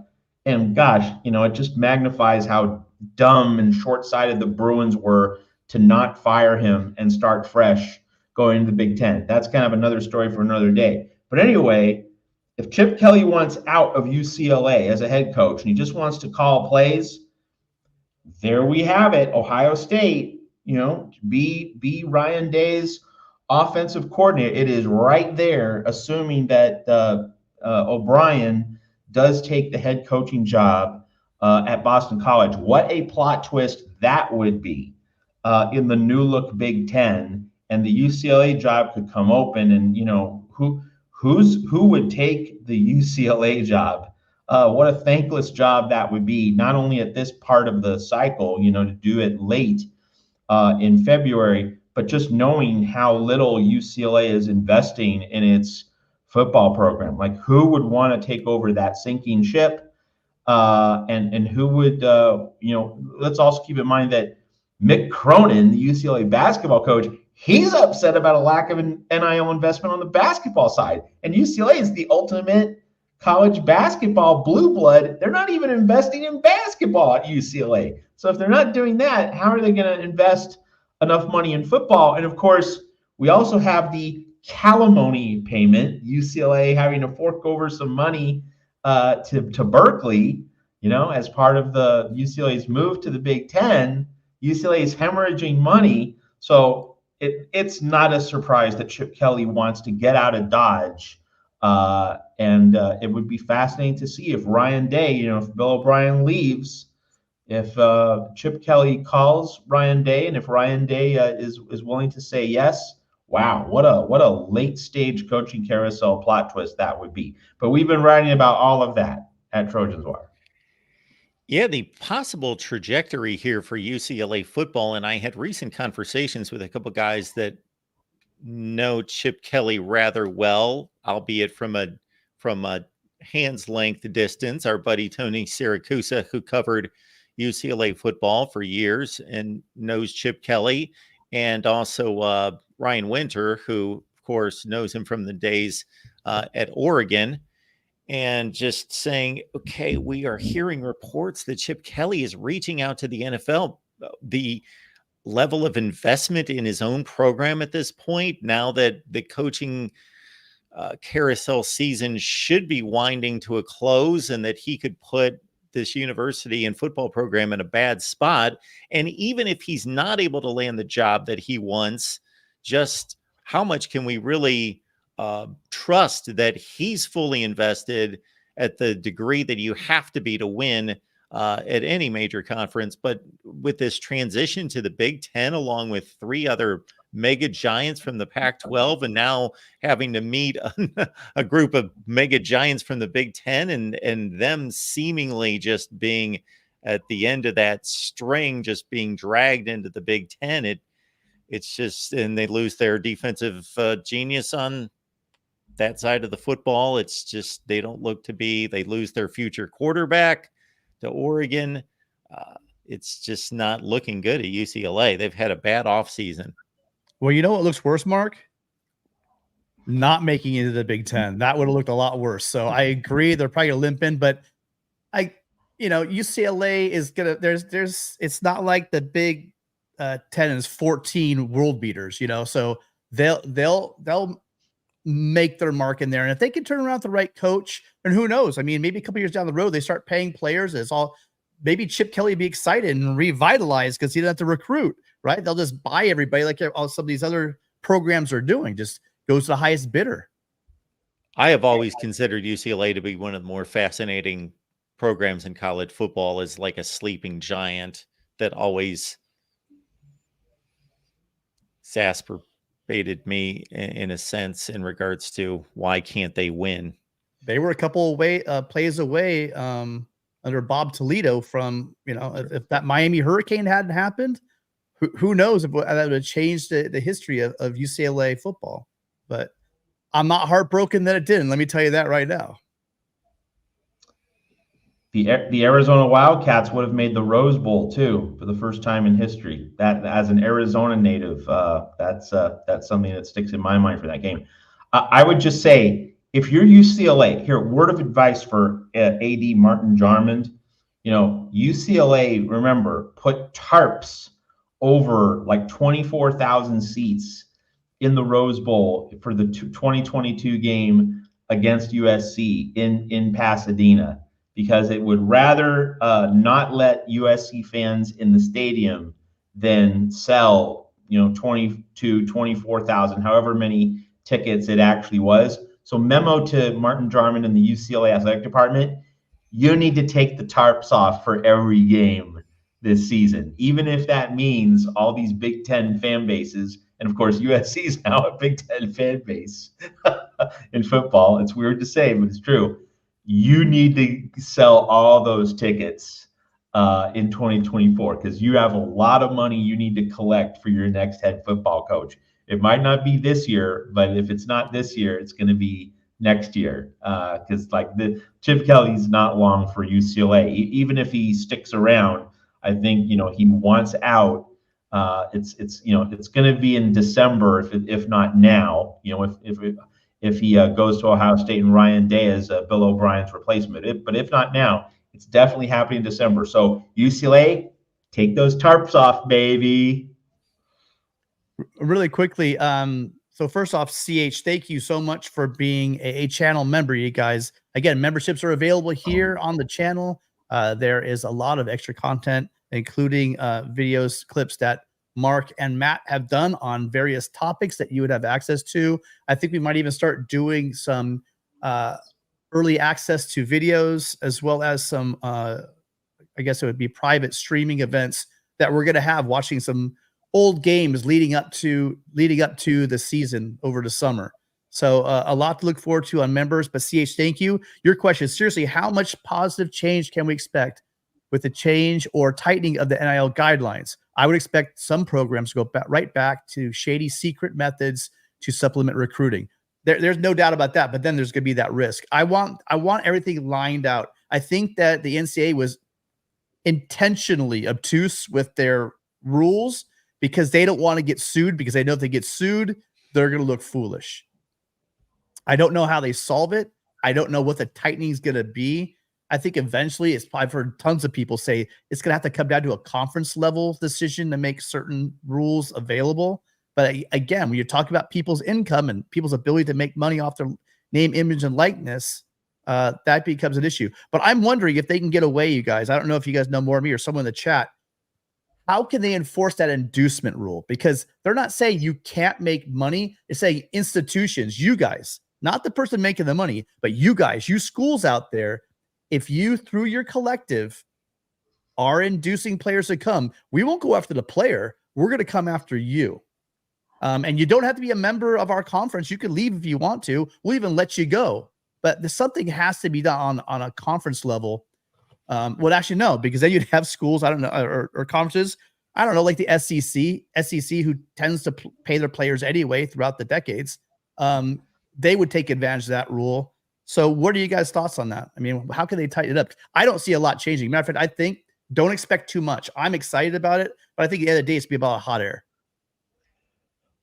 And gosh, it just magnifies how dumb and short-sighted the Bruins were to not fire him and start fresh going into the Big Ten. That's kind of another story for another day. But anyway, if Chip Kelly wants out of UCLA as a head coach and he just wants to call plays, there we have it. Ohio State, be Ryan Day's offensive coordinator. It is right there, assuming that O'Brien does take the head coaching job at Boston College. What a plot twist that would be in the new look Big Ten, and the UCLA job could come open, and who would take the UCLA job? What a thankless job that would be, not only at this part of the cycle, to do it late in February, but just knowing how little UCLA is investing in its football program. Like, who would want to take over that sinking ship? And who would, let's also keep in mind that Mick Cronin, the UCLA basketball coach, he's upset about a lack of an NIL investment on the basketball side. And UCLA is the ultimate college basketball blue blood. They're not even investing in basketball at UCLA. So if they're not doing that, how are they going to invest enough money in football? And of course, we also have the calimony payment, UCLA having to fork over some money to Berkeley, as part of the UCLA's move to the Big Ten. UCLA is hemorrhaging money. So it's not a surprise that Chip Kelly wants to get out of Dodge. And it would be fascinating to see if Ryan Day, if Bill O'Brien leaves, if Chip Kelly calls Ryan Day, and if Ryan Day is willing to say yes. Wow, what a late stage coaching carousel plot twist that would be. But we've been writing about all of that at Trojans Wire. Yeah, the possible trajectory here for UCLA football, and I had recent conversations with a couple guys that know Chip Kelly rather well, albeit from a hand's length distance. Our buddy Tony Siracusa, who covered UCLA football for years and knows Chip Kelly, and also Ryan Winter, who of course knows him from the days at Oregon. And just saying, okay, we are hearing reports that Chip Kelly is reaching out to the NFL. The level of investment in his own program at this point, now that the coaching carousel season should be winding to a close, and that he could put this university and football program in a bad spot. And even if he's not able to land the job that he wants, just how much can we really trust that he's fully invested at the degree that you have to be to win at any major conference? But with this transition to the Big Ten, along with three other mega giants from the Pac-12, and now having to meet a group of mega giants from the Big Ten, and them seemingly just being at the end of that string, just being dragged into the Big Ten, it's just, and they lose their defensive genius on that side of the football. It's just, they don't look to be, they lose their future quarterback to Oregon. It's just not looking good at UCLA. They've had a bad offseason. Well, you know what looks worse, Mark? Not making it into the Big Ten. That would have looked a lot worse. So I agree, they're probably gonna limp in, but UCLA is gonna, it's not like the Big Ten is 14 world beaters, so they'll make their mark in there. And if they can turn around the right coach, and who knows, maybe a couple years down the road, they start paying players. It's all, maybe Chip Kelly be excited and revitalized because he doesn't have to recruit, right? They'll just buy everybody like all some of these other programs are doing, just goes to the highest bidder. I have always considered UCLA to be one of the more fascinating programs in college football, as like a sleeping giant that always exasperated me in a sense in regards to why can't they win. They were a couple plays away under Bob Toledo from, if that Miami Hurricane hadn't happened, who knows if that would have changed the history of UCLA football. But I'm not heartbroken that it didn't. Let me tell you that right now. The Arizona Wildcats would have made the Rose Bowl too for the first time in history. That, as an Arizona native, that's something that sticks in my mind for that game. I would just say, if you're UCLA, here, word of advice for AD Martin Jarmond, UCLA, remember, put tarps over like 24,000 seats in the Rose Bowl for the 2022 game against USC in Pasadena, because it would rather not let USC fans in the stadium than sell, 24,000, however many tickets it actually was. So memo to Martin Jarmond and the UCLA athletic department: you need to take the tarps off for every game this season, even if that means all these Big Ten fan bases. And of course, USC is now a Big Ten fan base in football. It's weird to say, but it's true. You need to sell all those tickets in 2024 because you have a lot of money you need to collect for your next head football coach. It might not be this year, but if it's not this year, it's going to be next year. Because the Chip Kelly's not long for UCLA. Even if he sticks around, I think he wants out. It's going to be in December if not now. If he goes to Ohio State and Ryan Day is Bill O'Brien's replacement. But if not now, it's definitely happening in December. So UCLA, take those tarps off, baby. Really quickly, so first off, CH, thank you so much for being a channel member, you guys. Again, memberships are available here on the channel. There is a lot of extra content, including videos, clips that Mark and Matt have done on various topics that you would have access to. I think we might even start doing some early access to videos, as well as some, I guess it would be private streaming events that we're going to have, watching some old games leading up to the season over the summer. So a lot to look forward to on members. But CH, thank you. Your question, seriously, how much positive change can we expect with the change or tightening of the NIL guidelines? I would expect some programs to go right back to shady secret methods to supplement recruiting. There's no doubt about that. But then there's going to be that risk. I want everything lined out. I think that the NCAA was intentionally obtuse with their rules because they don't want to get sued, because they know if they get sued, they're going to look foolish. I don't know how they solve it. I don't know what the tightening is going to be. I think eventually, I've heard tons of people say it's going to have to come down to a conference level decision to make certain rules available. But again, when you're talking about people's income and people's ability to make money off their name, image, and likeness, that becomes an issue. But I'm wondering if they can get away, you guys. I don't know if you guys know more of me or someone in the chat. How can they enforce that inducement rule? Because they're not saying you can't make money. They're saying institutions, you guys, not the person making the money, but you guys, you schools out there, if you, through your collective, are inducing players to come, we won't go after the player. We're going to come after you. And you don't have to be a member of our conference. You can leave if you want to. We'll even let you go. But something has to be done on a conference level. Well, actually, no, because then you'd have schools, I don't know, or conferences, I don't know, like the SEC, who tends to pay their players anyway throughout the decades. They would take advantage of that rule. So what are you guys' thoughts on that? I mean, how can they tighten it up? I don't see a lot changing. Matter of fact, I think don't expect too much. I'm excited about it, but I think at the end of the day, it's be about a hot air.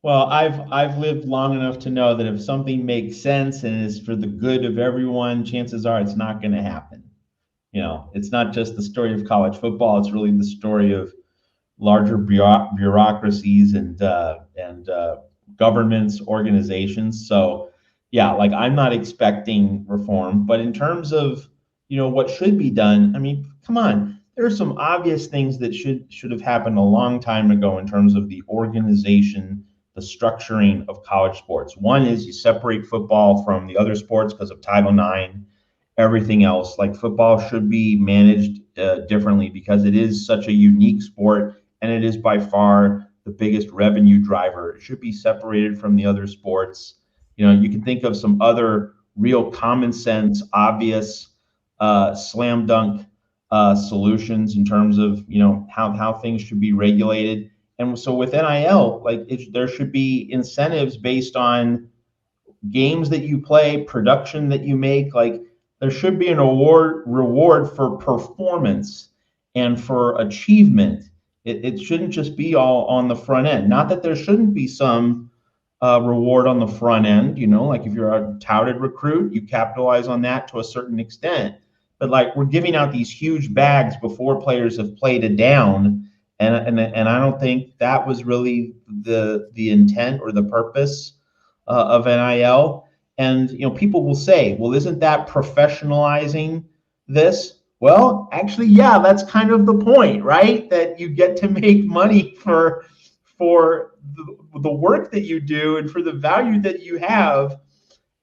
Well, I've lived long enough to know that if something makes sense and is for the good of everyone, chances are it's not going to happen. It's not just the story of college football. It's really the story of larger bureaucracies and governments, organizations. So, yeah, I'm not expecting reform. But in terms of, what should be done, I mean, come on. There are some obvious things that should have happened a long time ago in terms of the organization, the structuring of college sports. One is you separate football from the other sports because of Title IX. Everything else, like football, should be managed differently because it is such a unique sport and it is by far the biggest revenue driver. It should be separated from the other sports. You can think of some other real common sense, obvious, slam dunk solutions in terms of how things should be regulated. And so with NIL, there should be incentives based on games that you play, production that you make. There should be an reward for performance and for achievement. It shouldn't just be all on the front end. Not that there shouldn't be some reward on the front end. If you're a touted recruit, you capitalize on that to a certain extent. But we're giving out these huge bags before players have played a down, and I don't think that was really the intent or the purpose of NIL. And people will say, well, isn't that professionalizing this? Well, actually, yeah, that's kind of the point, right? That you get to make money for the work that you do and for the value that you have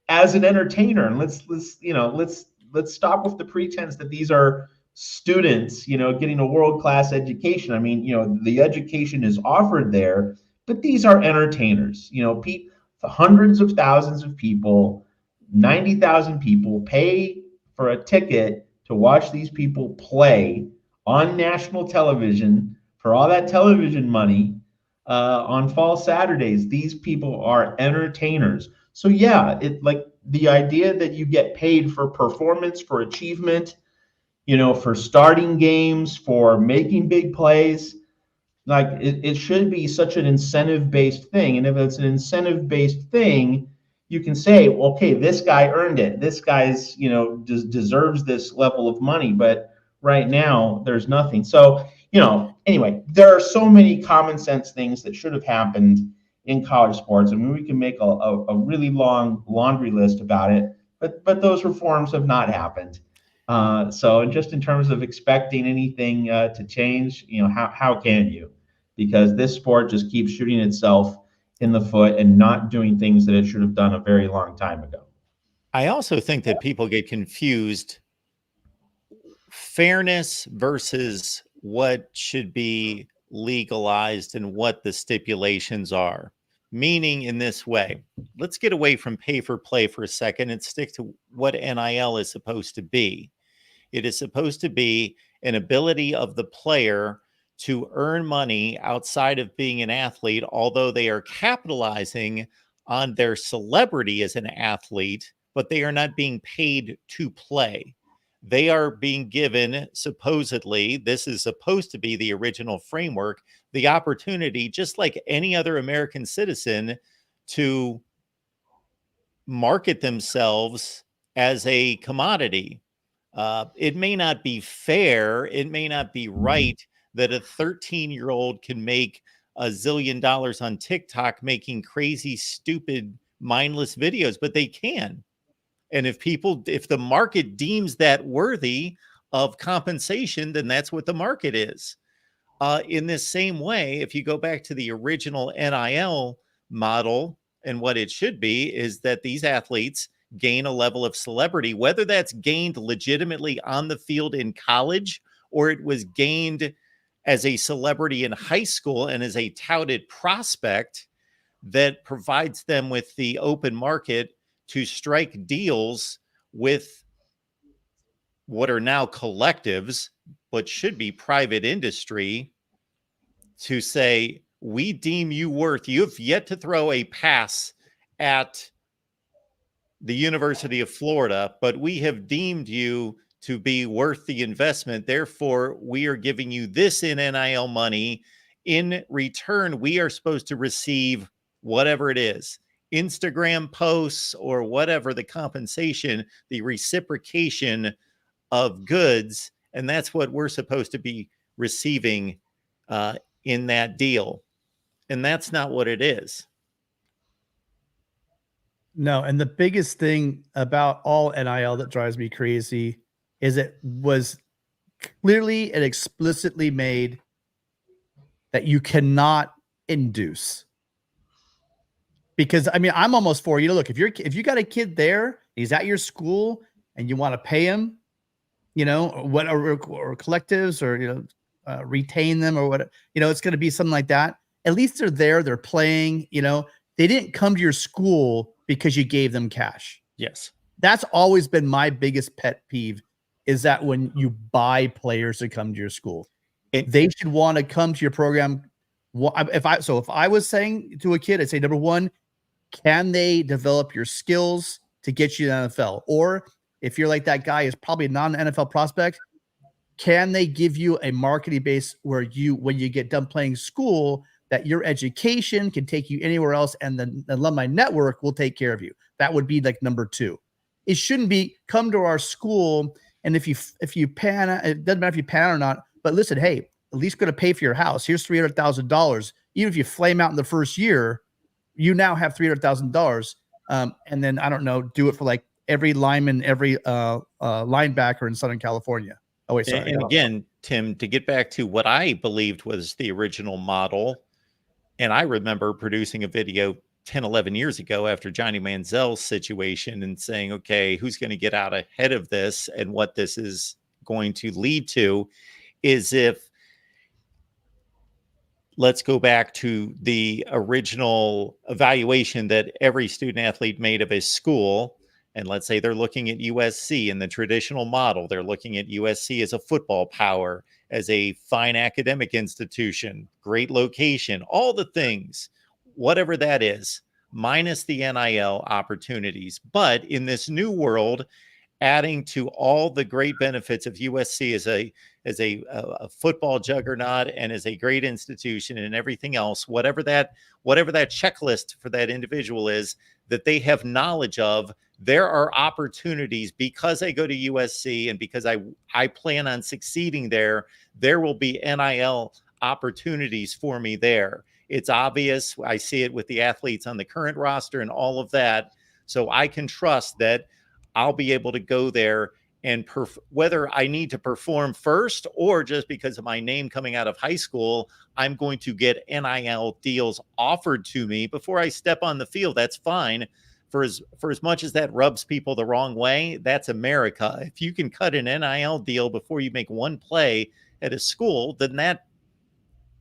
as an entertainer. And let's let's stop with the pretense that these are students, getting a world-class education. I mean, the education is offered there, but these are entertainers. Hundreds of thousands of people, 90,000 people pay for a ticket to watch these people play on national television for all that television money on fall Saturdays. These people are entertainers. So yeah, like the idea that you get paid for performance, for achievement, for starting games, for making big plays, like it should be such an incentive-based thing. And if it's an incentive-based thing, you can say, well, okay, this guy earned it. This guy's, deserves this level of money. But right now, there's nothing. So, anyway, there are so many common sense things that should have happened in college sports. I mean, we can make a really long laundry list about it, but those reforms have not happened. So just in terms of expecting anything to change, how can you? Because this sport just keeps shooting itself in the foot and not doing things that it should have done a very long time ago. I also think that people get confused fairness versus what should be legalized and what the stipulations are. Meaning in this way, let's get away from pay for play for a second and stick to what NIL is supposed to be. It is supposed to be an ability of the player to earn money outside of being an athlete, although they are capitalizing on their celebrity as an athlete, but they are not being paid to play. They are being given, supposedly, this is supposed to be the original framework, the opportunity, just like any other American citizen, to market themselves as a commodity. It may not be fair, it may not be right that a 13-year-old can make $1 zillion on TikTok making crazy, stupid, mindless videos, but they can. And if the market deems that worthy of compensation, then that's what the market is. In this same way, if you go back to the original NIL model, and what it should be is that these athletes gain a level of celebrity, whether that's gained legitimately on the field in college or it was gained as a celebrity in high school and as a touted prospect that provides them with the open market to strike deals with what are now collectives, but should be private industry, to say, we deem you worth, you have yet to throw a pass at the University of Florida, but we have deemed you to be worth the investment. Therefore, we are giving you this in NIL money. In return, we are supposed to receive whatever it is, Instagram posts or whatever the compensation, the reciprocation of goods. And that's what we're supposed to be receiving in that deal. And that's not what it is. No, and the biggest thing about all NIL that drives me crazy is it was clearly and explicitly made that you cannot induce. Because I mean, I'm almost for you. Look, if you got a kid there, he's at your school, and you want to pay him, what or collectives or retain them or what, it's going to be something like that. At least they're there, they're playing. They didn't come to your school because you gave them cash. Yes, that's always been my biggest pet peeve. Is that when you buy players to come to your school, they should want to come to your program. If I was saying to a kid, I'd say, number one, can they develop your skills to get you to the NFL? Or if you're like that guy is probably not an NFL prospect, can they give you a marketing base where when you get done playing school, that your education can take you anywhere else and the alumni network will take care of you? That would be like number two. It shouldn't be come to our school. And if you pan, it doesn't matter if you pan or not, but listen, hey, at least going to pay for your house. Here's $300,000. Even if you flame out in the first year, you now have $300,000. And then, I don't know, do it for like every lineman, every linebacker in Southern California. Oh, wait, sorry. And again, Tim, to get back to what I believed was the original model, and I remember producing a video 10, 11 years ago after Johnny Manziel's situation and saying, okay, who's going to get out ahead of this and what this is going to lead to is if, let's go back to the original evaluation that every student athlete made of his school. And let's say they're looking at USC in the traditional model. They're looking at USC as a football power, as a fine academic institution, great location, all the things, whatever that is, minus the NIL opportunities. But in this new world, adding to all the great benefits of USC as a football juggernaut and as a great institution and everything else, whatever that checklist for that individual is that they have knowledge of, there are opportunities because I go to USC and because I plan on succeeding there will be NIL opportunities for me there. It's obvious. I see it with the athletes on the current roster and all of that. So I can trust that I'll be able to go there and whether I need to perform first or just because of my name coming out of high school, I'm going to get NIL deals offered to me before I step on the field. That's fine. For as much as that rubs people the wrong way, that's America. If you can cut an NIL deal before you make one play at a school, then that,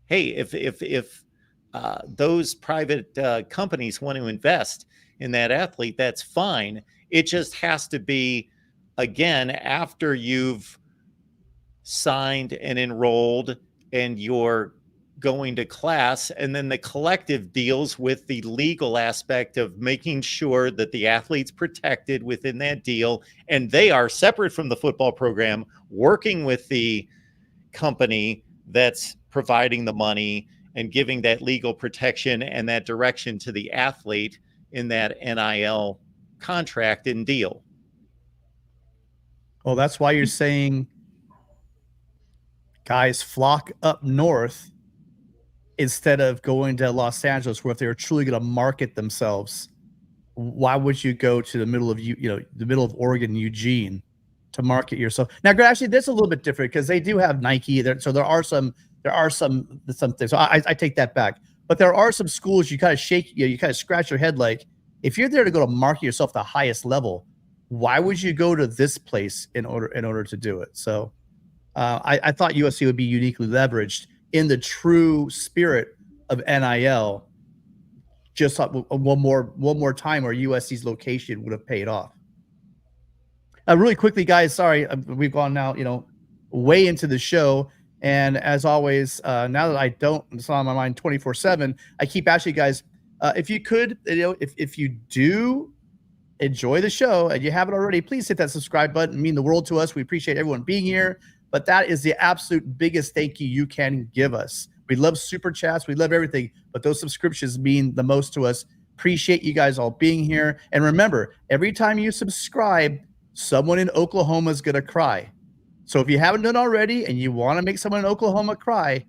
hey, if those private companies want to invest in that athlete, that's fine. It just has to be, again, after you've signed and enrolled and you're going to class, and then the collective deals with the legal aspect of making sure that the athlete's protected within that deal, and they are separate from the football program, working with the company that's providing the money and giving that legal protection and that direction to the athlete in that NIL contract and deal. Well, that's why you're saying guys flock up north instead of going to Los Angeles, where if they were truly going to market themselves, why would you go to the middle of the middle of Oregon, Eugene, to market yourself? Now, actually, that's a little bit different because they do have Nike there, so there are some things. So I take that back, but there are some schools you kind of shake, you kind of scratch your head like, if you're there to go to market yourself the highest level, why would you go to this place in order to do it? So I thought USC would be uniquely leveraged in the true spirit of NIL. Just one more time where USC's location would have paid off. Really quickly, guys, sorry, we've gone now, way into the show. And as always, now that it's on my mind 24/7, I keep asking you guys, if you could, if you do enjoy the show and you haven't already, please hit that subscribe button. It means the world to us. We appreciate everyone being here, but that is the absolute biggest thank you can give us. We love super chats. We love everything, but those subscriptions mean the most to us. Appreciate you guys all being here. And remember, every time you subscribe, someone in Oklahoma is going to cry. So if you haven't done already and you want to make someone in Oklahoma cry,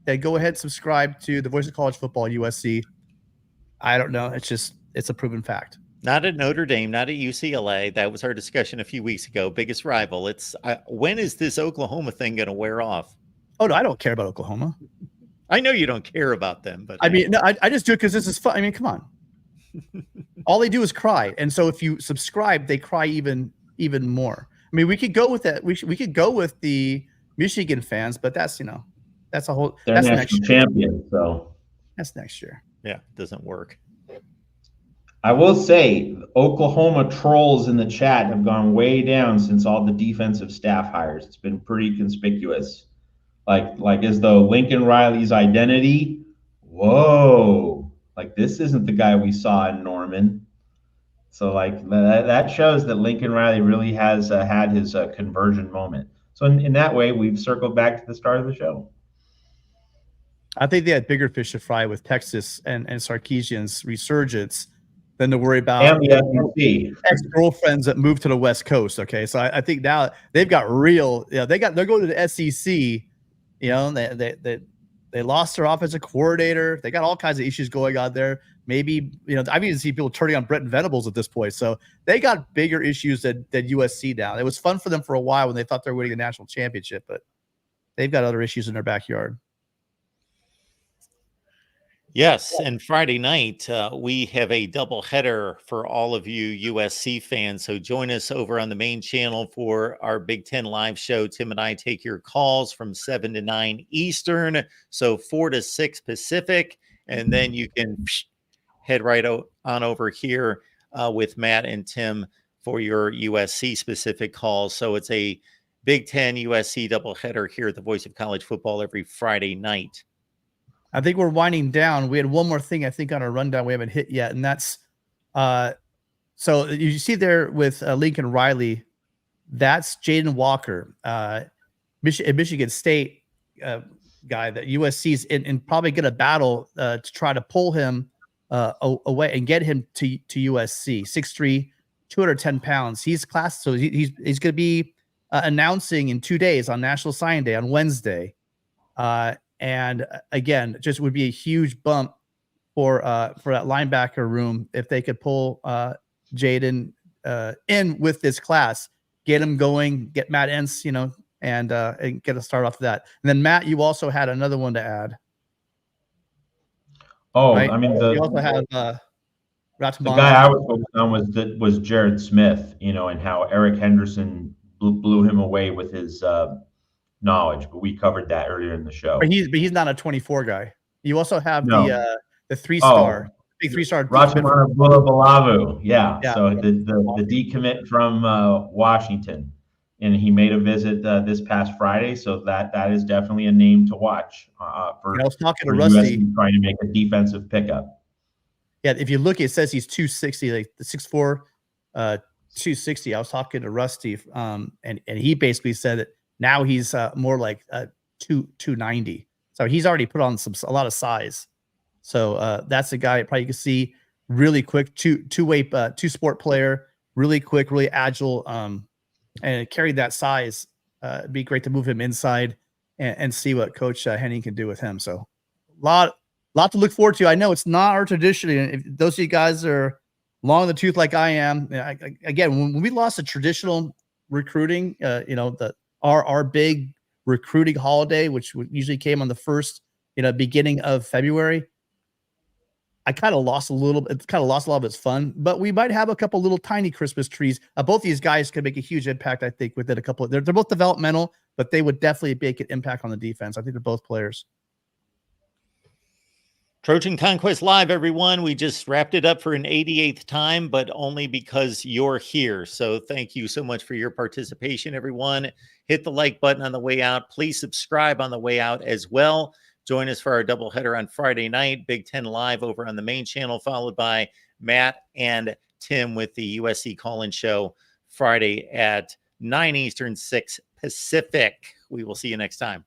then go ahead and subscribe to the Voice of College Football, USC. I don't know. It's a proven fact. Not at Notre Dame, not at UCLA. That was our discussion a few weeks ago. Biggest rival. When is this Oklahoma thing going to wear off? Oh, no, I don't care about Oklahoma. I know you don't care about them, but I mean, no, I just do it because this is fun. I mean, come on. All they do is cry, and so if you subscribe, they cry even more. I mean, we could go with that. We could go with the Michigan fans, but that's a whole. They're that's national champions, so that's next year. Yeah, it doesn't work. I will say, Oklahoma trolls in the chat have gone way down since all the defensive staff hires. It's been pretty conspicuous. Like as though Lincoln Riley's identity, whoa, like this isn't the guy we saw in Norman. So like that shows that Lincoln Riley really has had his conversion moment. So in that way, we've circled back to the start of the show. I think they had bigger fish to fry with Texas and Sarkisian's resurgence than to worry about and the ex-girlfriends that moved to the West Coast. Okay, so I think now they've got real. They're going to the SEC. They lost their offensive coordinator. They got all kinds of issues going on there. Maybe I've even seen people turning on Brett Venables at this point. So they got bigger issues than USC now. It was fun for them for a while when they thought they were winning a national championship, but they've got other issues in their backyard. Yes, and Friday night, we have a doubleheader for all of you USC fans. So join us over on the main channel for our Big Ten live show. Tim and I take your calls from 7 to 9 Eastern, so 4 to 6 Pacific, and then you can head right on over here with Matt and Tim for your USC specific calls. So it's a Big Ten USC doubleheader here at the Voice of College Football every Friday night. I think we're winding down. We had one more thing I think on our rundown we haven't hit yet, and that's so you see there with Lincoln Riley, that's Jaden Walker, Michigan State guy that USC's in probably going to battle to try to pull him away and get him to USC. 6'3", 210 pounds. He's class, so he's going to be announcing in 2 days on National Signing Day on Wednesday. And again, just would be a huge bump for that linebacker room if they could pull Jaden in with this class, get him going, get Matt Entz, and get a start off of that. And then Matt, you also had another one to add. Oh, right? I mean, you also have the guy I was focused on was Jared Smith, and how Eric Henderson blew him away with his knowledge, but we covered that earlier in the show. But he's not a 24 guy. You also have the 3-star, big 3-star. Rachimana Bulabalavu, yeah. So the decommit from Washington, and he made a visit this past Friday. So that is definitely a name to watch for. I was talking to Rusty Rusty trying to make a defensive pickup. Yeah, if you look, it says he's 260, like the 6'4", 260. I was talking to Rusty, and he basically said that now he's more like 290. So he's already put on a lot of size. So that's a guy probably you can see really quick, two-sport player, really quick, really agile, and carry that size. It'd be great to move him inside and see what Coach Henning can do with him. So lot to look forward to. I know it's not our tradition. If those of you guys are long in the tooth like I am, again, when we lost the traditional recruiting, our big recruiting holiday, which usually came on the first, beginning of February, I kind of lost a little bit. It kind of lost a lot of its fun, but we might have a couple little tiny Christmas trees. Both these guys could make a huge impact, I think, within a couple. They're both developmental, but they would definitely make an impact on the defense. I think they're both players. Trojan Conquest Live, everyone. We just wrapped it up for an 88th time, but only because you're here. So thank you so much for your participation, everyone. Hit the like button on the way out. Please subscribe on the way out as well. Join us for our doubleheader on Friday night, Big Ten Live over on the main channel, followed by Matt and Tim with the USC call-in show Friday at 9 Eastern, 6 Pacific. We will see you next time.